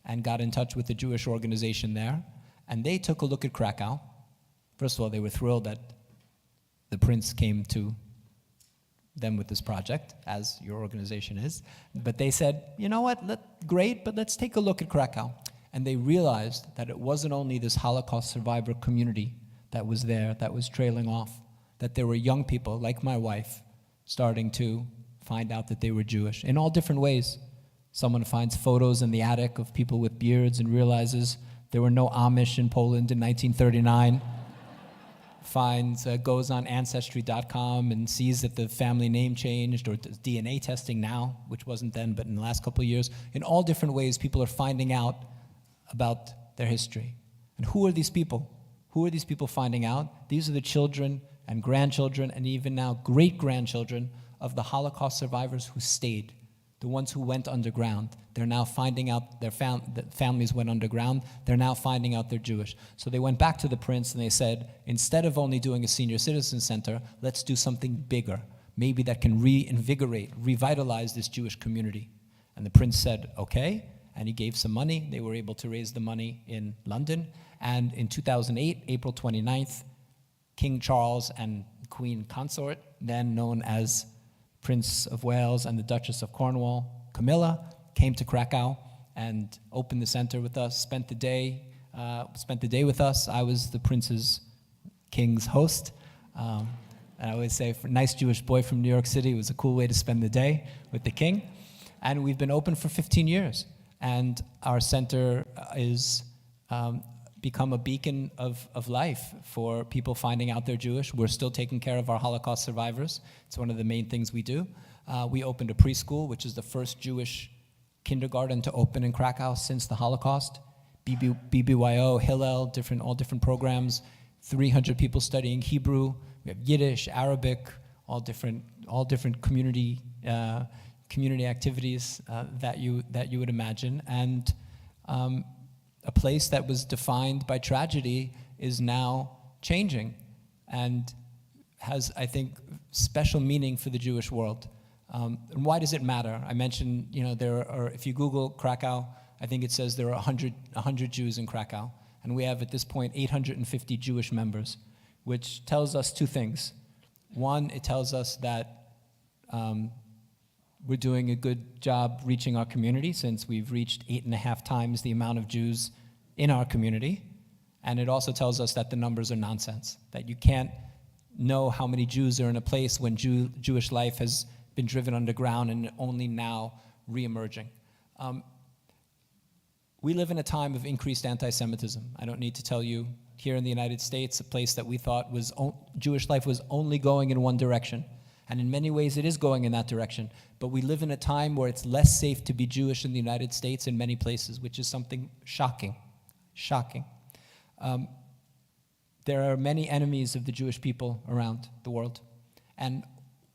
I: and got in touch with the Jewish organization there. And they took a look at Krakow. First of all, they were thrilled that the prince came to them with this project, as your organization is. But they said, you know what, great, but let's take a look at Krakow. And they realized that it wasn't only this Holocaust survivor community that was there, that was trailing off, that there were young people, like my wife, starting to find out that they were Jewish in all different ways. Someone finds photos in the attic of people with beards and realizes there were no Amish in Poland in 1939. Goes on Ancestry.com and sees that the family name changed, or does DNA testing now, which wasn't then, but in the last couple of years. In all different ways, people are finding out about their history. And who are these people? Who are these people finding out? These are the children and grandchildren and even now great-grandchildren of the Holocaust survivors who stayed, the ones who went underground. They're now finding out their families went underground. They're now finding out they're Jewish. So they went back to the prince and they said, instead of only doing a senior citizen center, let's do something bigger, maybe that can reinvigorate, revitalize this Jewish community. And the prince said, okay, and he gave some money. They were able to raise the money in London. And in 2008, April 29th, King Charles and Queen Consort, then known as Prince of Wales and the Duchess of Cornwall, Camilla, came to Krakow and opened the center with us, spent the day with us. I was the king's host. And I always say, for a nice Jewish boy from New York City, it was a cool way to spend the day with the king. And we've been open for 15 years. And our center is become a beacon of life for people finding out they're Jewish. We're still taking care of our Holocaust survivors. It's one of the main things we do. We opened a preschool, which is the first Jewish kindergarten to open in Krakow since the Holocaust. BBYO, Hillel, all different programs. 300 people studying Hebrew. We have Yiddish, Arabic, all different community activities that you would imagine. And a place that was defined by tragedy is now changing and has, I think, special meaning for the Jewish world. And why does it matter? I mentioned, there are, if you Google Krakow, I think it says there are 100 Jews in Krakow. And we have, at this point, 850 Jewish members, which tells us 2 things. One, it tells us that we're doing a good job reaching our community, since we've reached 8.5 times the amount of Jews in our community. And it also tells us that the numbers are nonsense, that you can't know how many Jews are in a place when Jewish life has been driven underground and only now reemerging. We live in a time of increased anti-Semitism. I don't need to tell you, here in the United States, a place that we thought Jewish life was only going in one direction. And in many ways, it is going in that direction. But we live in a time where it's less safe to be Jewish in the United States in many places, which is something shocking. Shocking. There are many enemies of the Jewish people around the world. And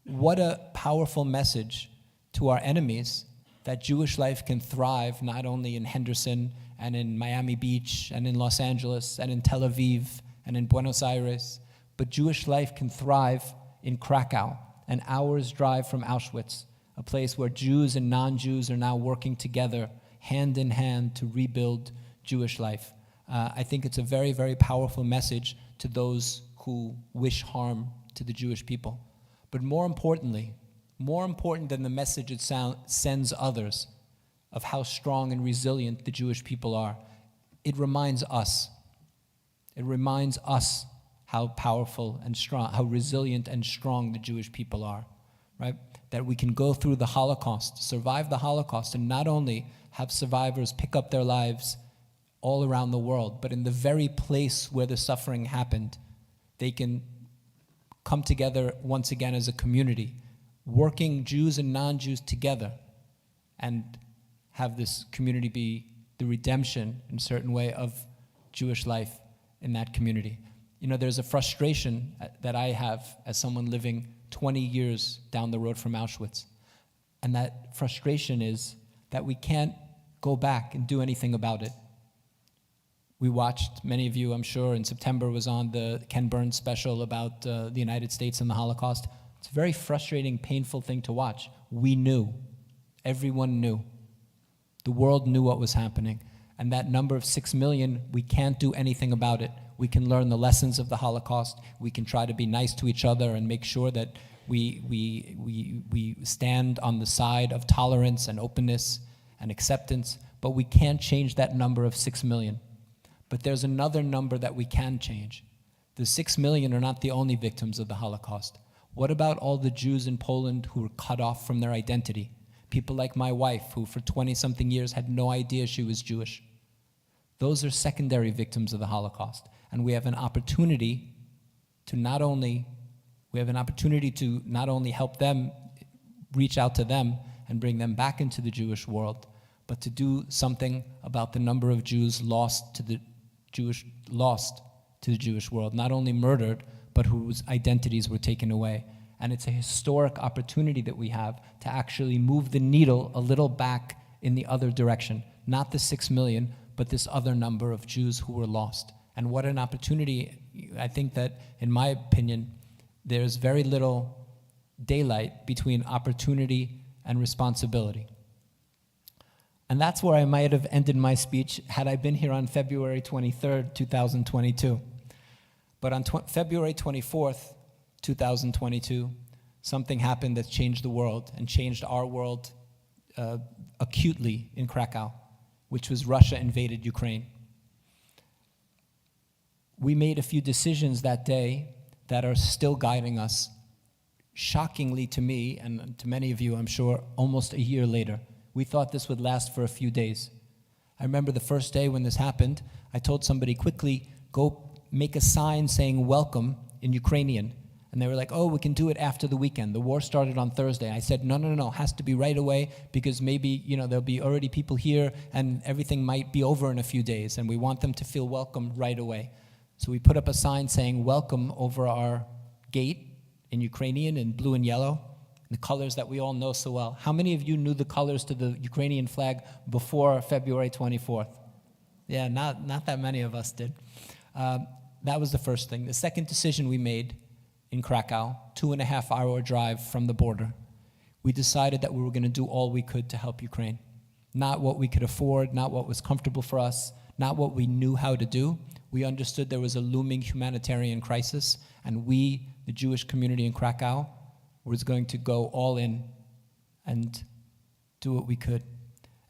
I: what a powerful message to our enemies that Jewish life can thrive not only in Henderson and in Miami Beach and in Los Angeles and in Tel Aviv and in Buenos Aires, but Jewish life can thrive in Krakow, an hour's drive from Auschwitz, a place where Jews and non-Jews are now working together, hand in hand, to rebuild Jewish life. I think it's a very, very powerful message to those who wish harm to the Jewish people. But more importantly, more important than the message it sends others of how strong and resilient the Jewish people are, it reminds us. It reminds us how powerful and strong, how resilient and strong the Jewish people are, right? That we can go through the Holocaust, survive the Holocaust, and not only have survivors pick up their lives all around the world, but in the very place where the suffering happened, they can come together once again as a community, working Jews and non-Jews together, and have this community be the redemption, in a certain way, of Jewish life in that community. You know, there's a frustration that I have as someone living 20 years down the road from Auschwitz. And that frustration is that we can't go back and do anything about it. We watched, many of you, I'm sure, in September was on the Ken Burns special about the United States and the Holocaust. It's a very frustrating, painful thing to watch. We knew. Everyone knew. The world knew what was happening. And that number of 6 million, we can't do anything about it. We can learn the lessons of the Holocaust. We can try to be nice to each other and make sure that we stand on the side of tolerance and openness and acceptance, but we can't change that number of 6 million. But there's another number that we can change. The 6 million are not the only victims of the Holocaust. What about all the Jews in Poland who were cut off from their identity? People like my wife, who for 20-something years had no idea she was Jewish. Those are secondary victims of the Holocaust. And we have an opportunity to not only help them, reach out to them, and bring them back into the Jewish world, but to do something about the number of Jews lost to the Jewish world, not only murdered, but whose identities were taken away. And it's a historic opportunity that we have to actually move the needle a little back in the other direction. Not the 6 million, but this other number of Jews who were lost. And what an opportunity. I think that, in my opinion, there's very little daylight between opportunity and responsibility. And that's where I might have ended my speech had I been here on February 23rd, 2022. But on February 24th, 2022, something happened that changed the world and changed our world acutely in Krakow, which was Russia invaded Ukraine. We made a few decisions that day that are still guiding us, shockingly to me, and to many of you, I'm sure, almost a year later. We thought this would last for a few days. I remember the first day when this happened, I told somebody quickly, go make a sign saying welcome in Ukrainian. And they were like, oh, we can do it after the weekend. The war started on Thursday. I said, no, it has to be right away because maybe, there'll be already people here and everything might be over in a few days and we want them to feel welcome right away. So we put up a sign saying welcome over our gate in Ukrainian in blue and yellow, the colors that we all know so well. How many of you knew the colors to the Ukrainian flag before February 24th? Yeah, not that many of us did. That was the first thing. The second decision we made in Krakow, 2.5-hour drive from the border, we decided that we were going to do all we could to help Ukraine. Not what we could afford, not what was comfortable for us, not what we knew how to do. We understood there was a looming humanitarian crisis, and we, the Jewish community in Krakow, was going to go all in and do what we could.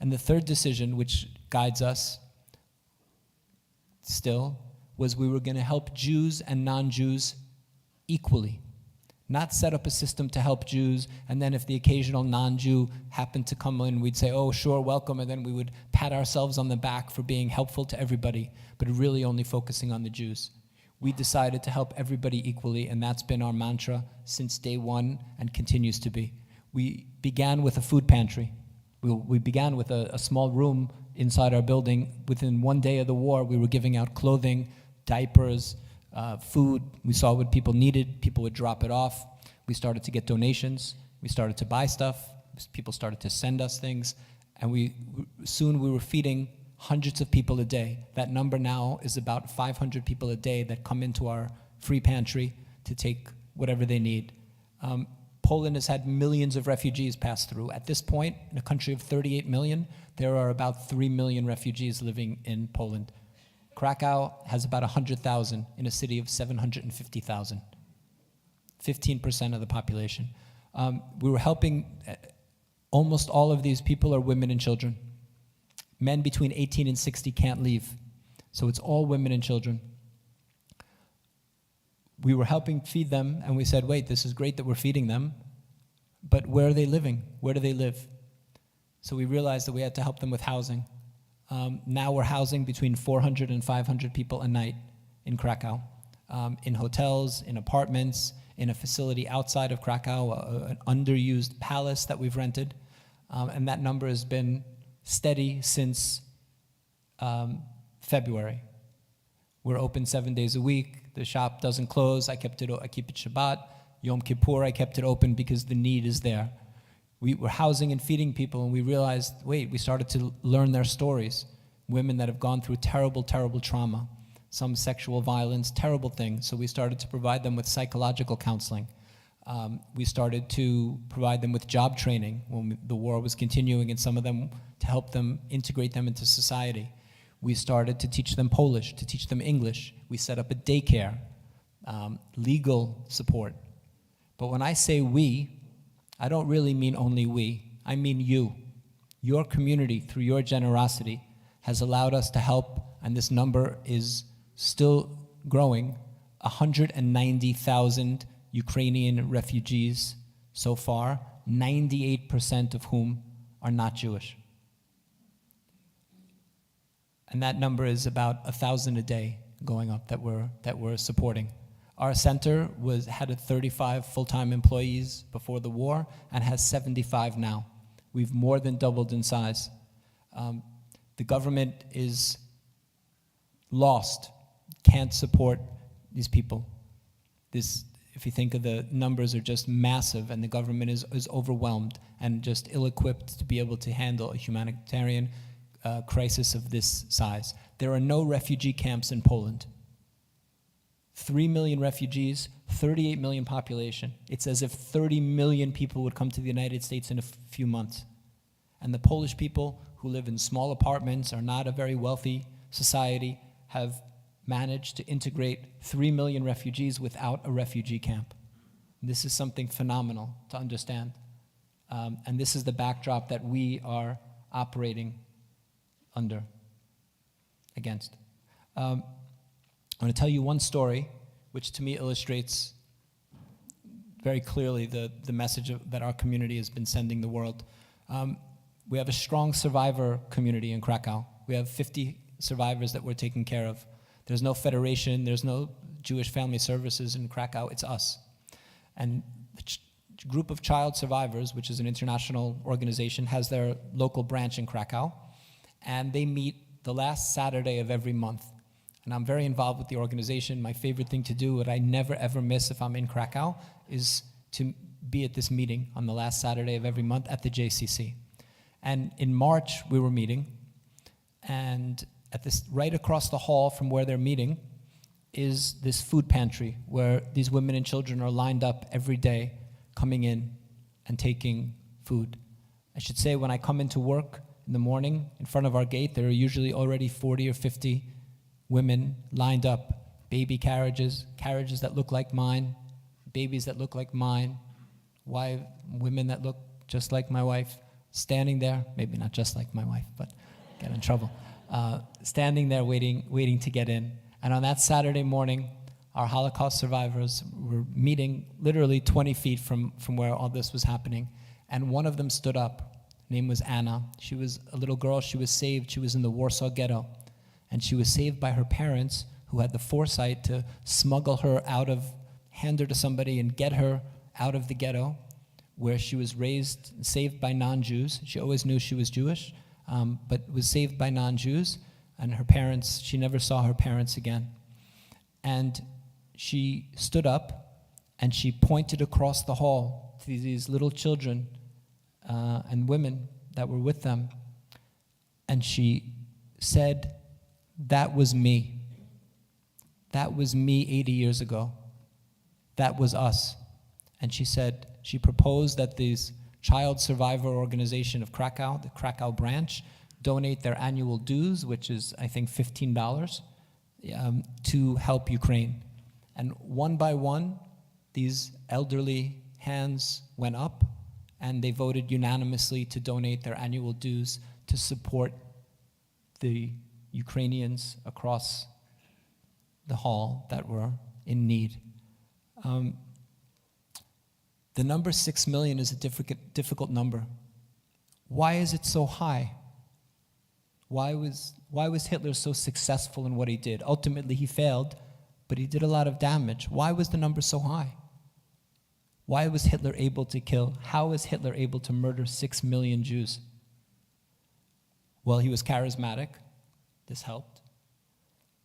I: And the third decision, which guides us still, was we were going to help Jews and non-Jews equally. Not set up a system to help Jews, and then if the occasional non-Jew happened to come in, we'd say, oh, sure, welcome, and then we would pat ourselves on the back for being helpful to everybody, but really only focusing on the Jews. We decided to help everybody equally, and that's been our mantra since day one and continues to be. We began with a food pantry. We began with a small room inside our building. Within one day of the war, we were giving out clothing, diapers, food. We saw what people needed. People would drop it off. We started to get donations. We started to buy stuff. People started to send us things. And soon we were feeding hundreds of people a day. That number now is about 500 people a day that come into our free pantry to take whatever they need. Poland has had millions of refugees pass through. At this point, in a country of 38 million, there are about 3 million refugees living in Poland. Krakow has about 100,000 in a city of 750,000, 15% of the population. We were helping, almost all of these people are women and children. Men between 18 and 60 can't leave, so it's all women and children. We were helping feed them, and we said, wait, this is great that we're feeding them, but where are they living? Where do they live? So we realized that we had to help them with housing. Now we're housing between 400 and 500 people a night in Krakow, in hotels, in apartments, in a facility outside of Krakow, an underused palace that we've rented, and that number has been steady since February. We're open 7 days a week. The shop doesn't close. I keep it Shabbat. Yom Kippur, I kept it open because the need is there. We were housing and feeding people, and we realized, wait, we started to learn their stories. Women that have gone through terrible, terrible trauma, some sexual violence, terrible things. So we started to provide them with psychological counseling. We started to provide them with job training when the war was continuing, and some of them to help them integrate them into society. We started to teach them Polish, to teach them English. We set up a daycare, legal support. But when I say we, I don't really mean only we. I mean you. Your community, through your generosity, has allowed us to help, and this number is still growing, 190,000 Ukrainian refugees so far, 98% of whom are not Jewish. And that number is about 1,000 a day going up that we're supporting. Our center had 35 full-time employees before the war and has 75 now. We've more than doubled in size. The government is lost, can't support these people. If you think of the numbers, are just massive, and the government is overwhelmed and just ill-equipped to be able to handle a humanitarian crisis of this size. There are no refugee camps in Poland. 3 million refugees, 38 million population. It's as if 30 million people would come to the United States in a few months. And the Polish people who live in small apartments, are not a very wealthy society, have managed to integrate 3 million refugees without a refugee camp. This is something phenomenal to understand. And this is the backdrop that we are operating against. I'm going to tell you one story, which to me illustrates very clearly the message that our community has been sending the world. We have a strong survivor community in Krakow. We have 50 survivors that we're taking care of. There's no federation, there's no Jewish Family Services in Krakow, it's us. And the group of child survivors, which is an international organization, has their local branch in Krakow, and they meet the last Saturday of every month. And I'm very involved with the organization. My favorite thing to do, what I never ever miss if I'm in Krakow, is to be at this meeting on the last Saturday of every month at the JCC. And in March, we were meeting, and right across the hall from where they're meeting is this food pantry where these women and children are lined up every day coming in and taking food. I should say, when I come into work in the morning, in front of our gate, there are usually already 40 or 50 women lined up, baby carriages that look like mine, babies that look like mine, women that look just like my wife, standing there, maybe not just like my wife, but get in trouble, standing there waiting to get in. And on that Saturday morning, our Holocaust survivors were meeting literally 20 feet from where all this was happening. And one of them stood up. Her name was Anna. She was a little girl. She was saved. She was in the Warsaw Ghetto. And she was saved by her parents, who had the foresight to smuggle her hand her to somebody and get her out of the ghetto, where she was raised, saved by non-Jews. She always knew she was Jewish, but was saved by non-Jews. And her parents, she never saw her parents again. And she stood up and she pointed across the hall to these little children and women that were with them. And she said, "That was me. That was me 80 years ago. That was us." And she said, she proposed that this child survivor organization of Krakow, the Krakow branch, donate their annual dues, which is, I think, $15, to help Ukraine. And one by one, these elderly hands went up, and they voted unanimously to donate their annual dues to support the Ukrainians across the hall that were in need. The number 6 million is a difficult number. Why is it so high? Why was Hitler so successful in what he did? Ultimately, he failed, but he did a lot of damage. Why was the number so high? Why was Hitler able to kill? How was Hitler able to murder 6 million Jews? Well, he was charismatic. This helped.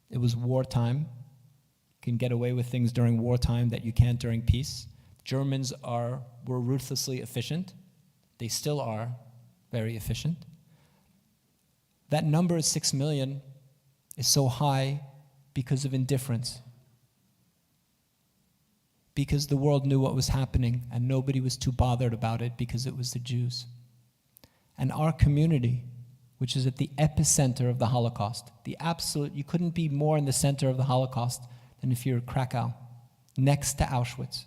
I: It was wartime. You can get away with things during wartime that you can't during peace. Germans were ruthlessly efficient. They still are very efficient. That number, 6 million, is so high because of indifference. Because the world knew what was happening and nobody was too bothered about it because it was the Jews. And our community, which is at the epicenter of the Holocaust, you couldn't be more in the center of the Holocaust than if you're Krakow, next to Auschwitz.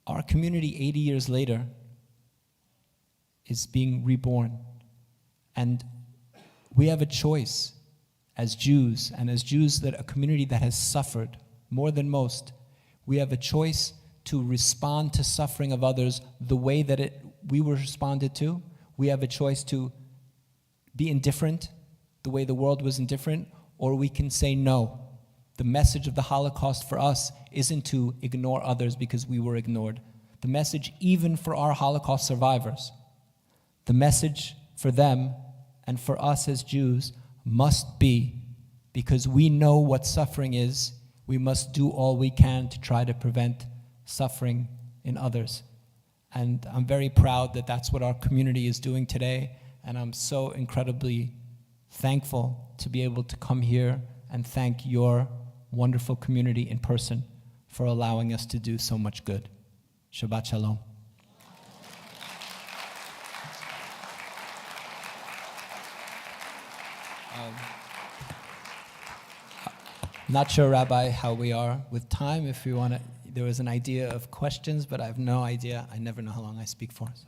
I: Our community 80 years later is being reborn. And we have a choice as Jews, and as Jews, that a community that has suffered more than most, we have a choice to respond to suffering of others the way that we were responded to. We have a choice to be indifferent the way the world was indifferent, or we can say no. The message of the Holocaust for us isn't to ignore others because we were ignored. The message, even for our Holocaust survivors, the message for them and for us as Jews must be, because we know what suffering is, we must do all we can to try to prevent suffering in others. And I'm very proud that that's what our community is doing today, and I'm so incredibly thankful to be able to come here and thank your wonderful community in person for allowing us to do so much good. Shabbat Shalom. Not sure, Rabbi, how we are with time. If you want to, there was an idea of questions, but I have no idea. I never know how long I speak for. So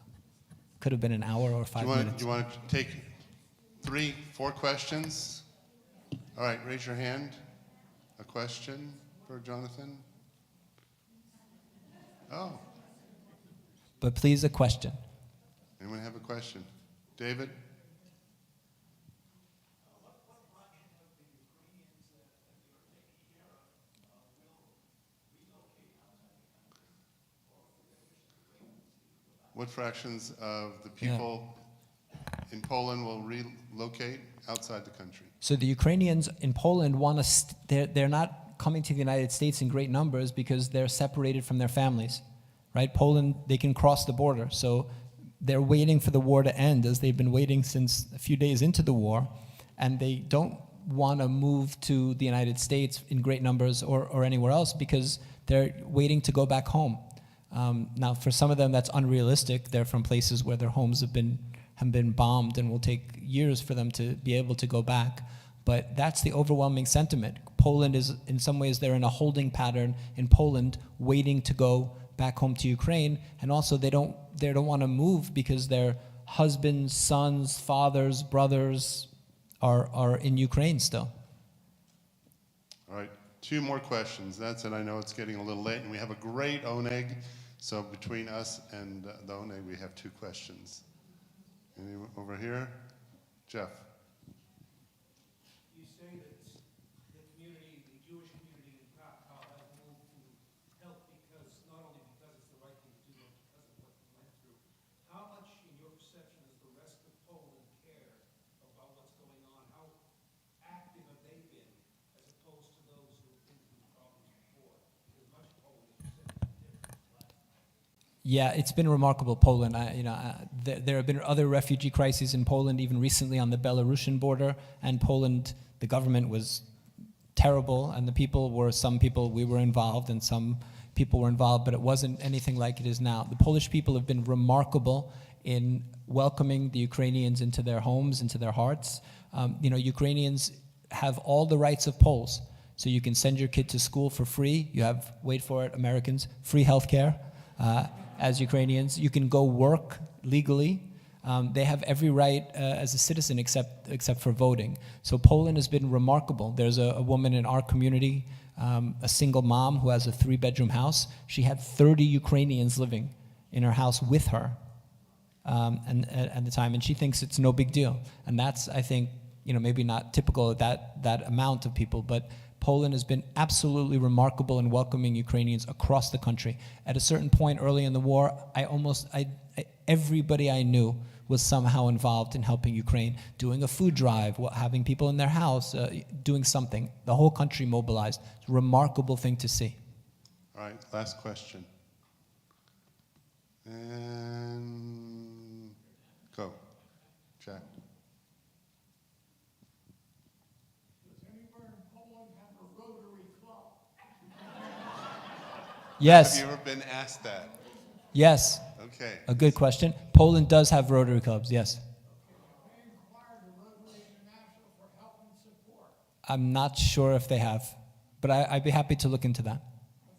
I: could have been an hour or 5 minutes.
D: Do you want to take 3, 4 questions? All right, raise your hand. A question for Jonathan? Oh.
I: But please, a question.
D: Anyone have a question? David? What fractions of the people in Poland will relocate outside the country?
I: So the Ukrainians in Poland want to, they're not coming to the United States in great numbers because they're separated from their families, right? Poland, they can cross the border. So they're waiting for the war to end, as they've been waiting since a few days into the war, and they don't want to move to the United States in great numbers or anywhere else because they're waiting to go back home. Now, for some of them, that's unrealistic. They're from places where their homes have been bombed and will take years for them to be able to go back. But that's the overwhelming sentiment. Poland is, in some ways, they're in a holding pattern in Poland, waiting to go back home to Ukraine. And also, they don't want to move because their husbands, sons, fathers, brothers are in Ukraine still.
D: All right, 2 more questions. That's it. I know it's getting a little late, and we have a great oneg. So between us and the oneg, we have 2 questions. Anyone over here? Jeff.
B: You say that the community, the Jewish community in Krakow has moved to help because, not only because it's the right thing to do, but because of what you went through. How much, in your perception, does the rest of Poland care about what's going on? How active have they been as opposed to those who have been through problems before? Because much of Poland, as you said, is different last time.
I: Yeah, it's been remarkable, Poland. There have been other refugee crises in Poland, even recently on the Belarusian border, and Poland, the government was terrible, and some people, we were involved, and some people were involved, but it wasn't anything like it is now. The Polish people have been remarkable in welcoming the Ukrainians into their homes, into their hearts. Ukrainians have all the rights of Poles. So you can send your kid to school for free. You have, wait for it, Americans, free healthcare. As Ukrainians, you can go work legally. They have every right as a citizen except for voting. So Poland has been remarkable. There's a woman in our community, a single mom who has a 3-bedroom house. She had 30 Ukrainians living in her house with her at the time, and she thinks it's no big deal. And that's, I think, maybe not typical of that amount of people, but Poland has been absolutely remarkable in welcoming Ukrainians across the country. At a certain point early in the war, everybody I knew was somehow involved in helping Ukraine, doing a food drive, having people in their house, doing something. The whole country mobilized. It's a remarkable thing to see.
D: All right, last question. And go, Jack.
I: Yes.
D: Have you ever been asked that?
I: Yes.
D: Okay.
I: A good question. Poland does have Rotary clubs, yes. I'm not sure if they have, but I'd be happy to look into that.
B: I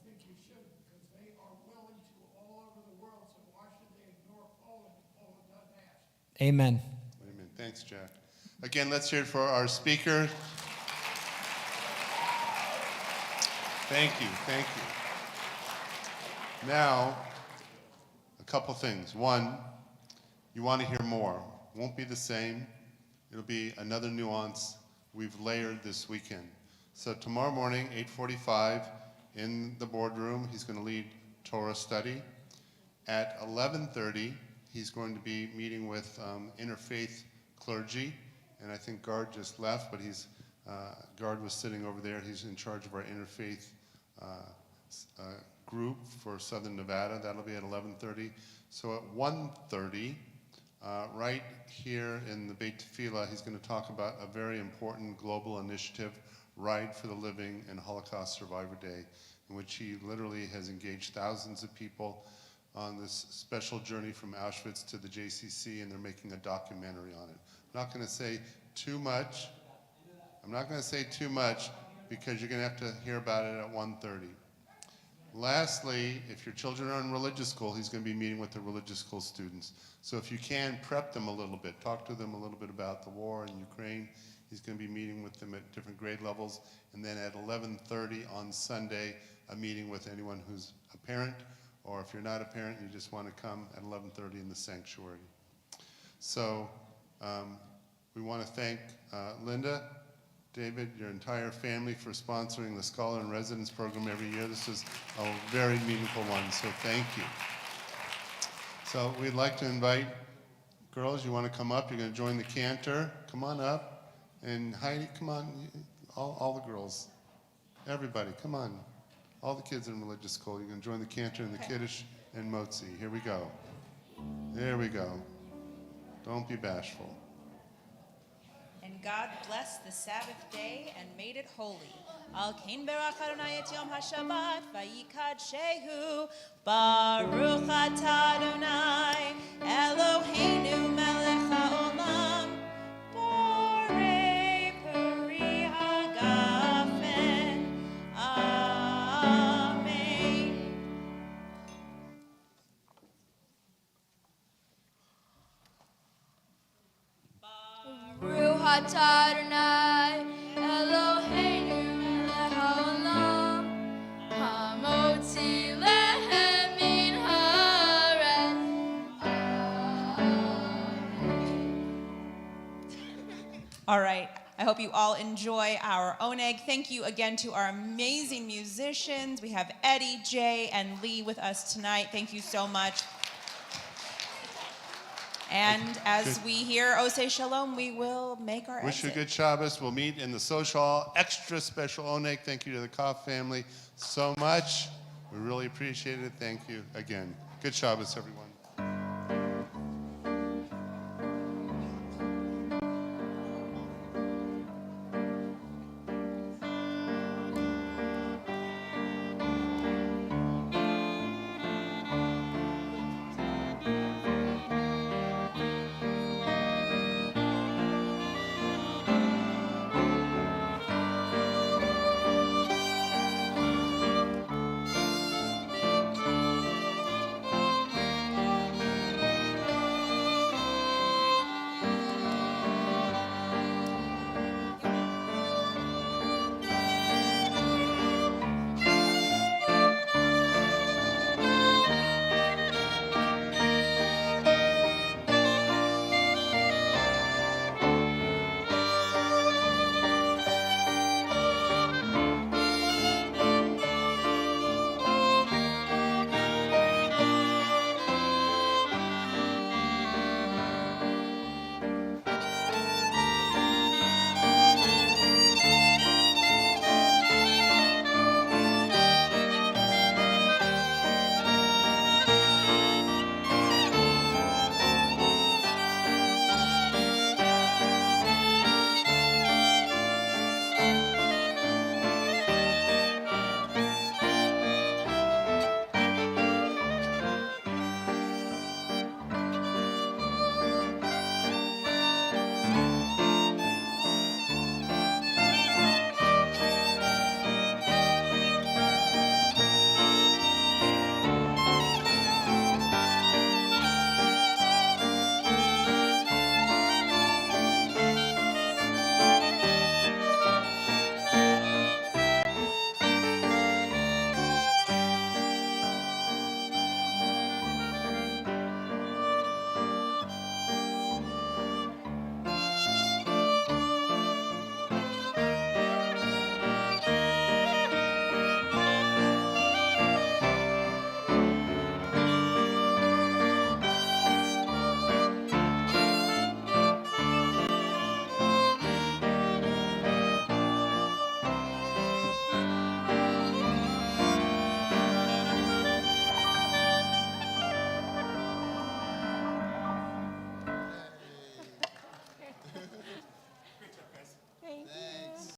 B: think you should, because they are willing to all over the world, so why should they ignore Poland if Poland doesn't ask?
I: Amen.
D: Amen. Thanks, Jack. Again, let's hear it for our speaker. Thank you, thank you. Now, a couple things. One, you want to hear more. Won't be the same. It'll be another nuance we've layered this weekend. So tomorrow morning, 8:45, in the boardroom, he's going to lead Torah study. At 11:30, he's going to be meeting with interfaith clergy, and I think Gard just left, but Gard was sitting over there. He's in charge of our interfaith group for Southern Nevada. That'll be at 11:30. So at 1:30, right here in the Beit Tefillah, he's going to talk about a very important global initiative, Ride for the Living and Holocaust Survivor Day, in which he literally has engaged thousands of people on this special journey from Auschwitz to the JCC, and they're making a documentary on it. I'm not going to say too much. I'm not going to say too much because you're going to have to hear about it at 1:30. Lastly, if your children are in religious school, he's going to be meeting with the religious school students. So if you can, prep them a little bit. Talk to them a little bit about the war in Ukraine. He's going to be meeting with them at different grade levels. And then at 11:30 on Sunday, a meeting with anyone who's a parent, or if you're not a parent, you just want to come at 11:30 in the sanctuary. So we want to thank Linda, David, your entire family for sponsoring the Scholar in Residence program every year. This is a very meaningful one, so thank you. So we'd like to invite girls, you want to come up, you're going to join the cantor. Come on up. And Heidi, come on, all the girls, everybody, come on. All the kids in religious school, you're going to join the cantor and the Kiddush and Motzi. Here we go. There we go. Don't be bashful.
C: And God blessed the Sabbath day and made it holy. Al kain berach Adonai et yom haShabbat vayikadshehu. Baruch atah Adonai Eloheinu melech haolam. Borei peri hagafen. Amen.
G: Baruch atah Adonai Eloheinu melech haolam hamotzi lehem min haaretz.
C: All right. I hope you all enjoy our oneg. Thank you again to our amazing musicians. We have Eddie, Jay, and Lee with us tonight. Thank you so much. And as we hear Oseh Shalom, we will make our
D: Wish you a
C: exit.
D: good Shabbos. We'll meet in the social hall. Extra special oneg. Thank you to the Koff family so much. We really appreciate it. Thank you again. Good Shabbos, everyone.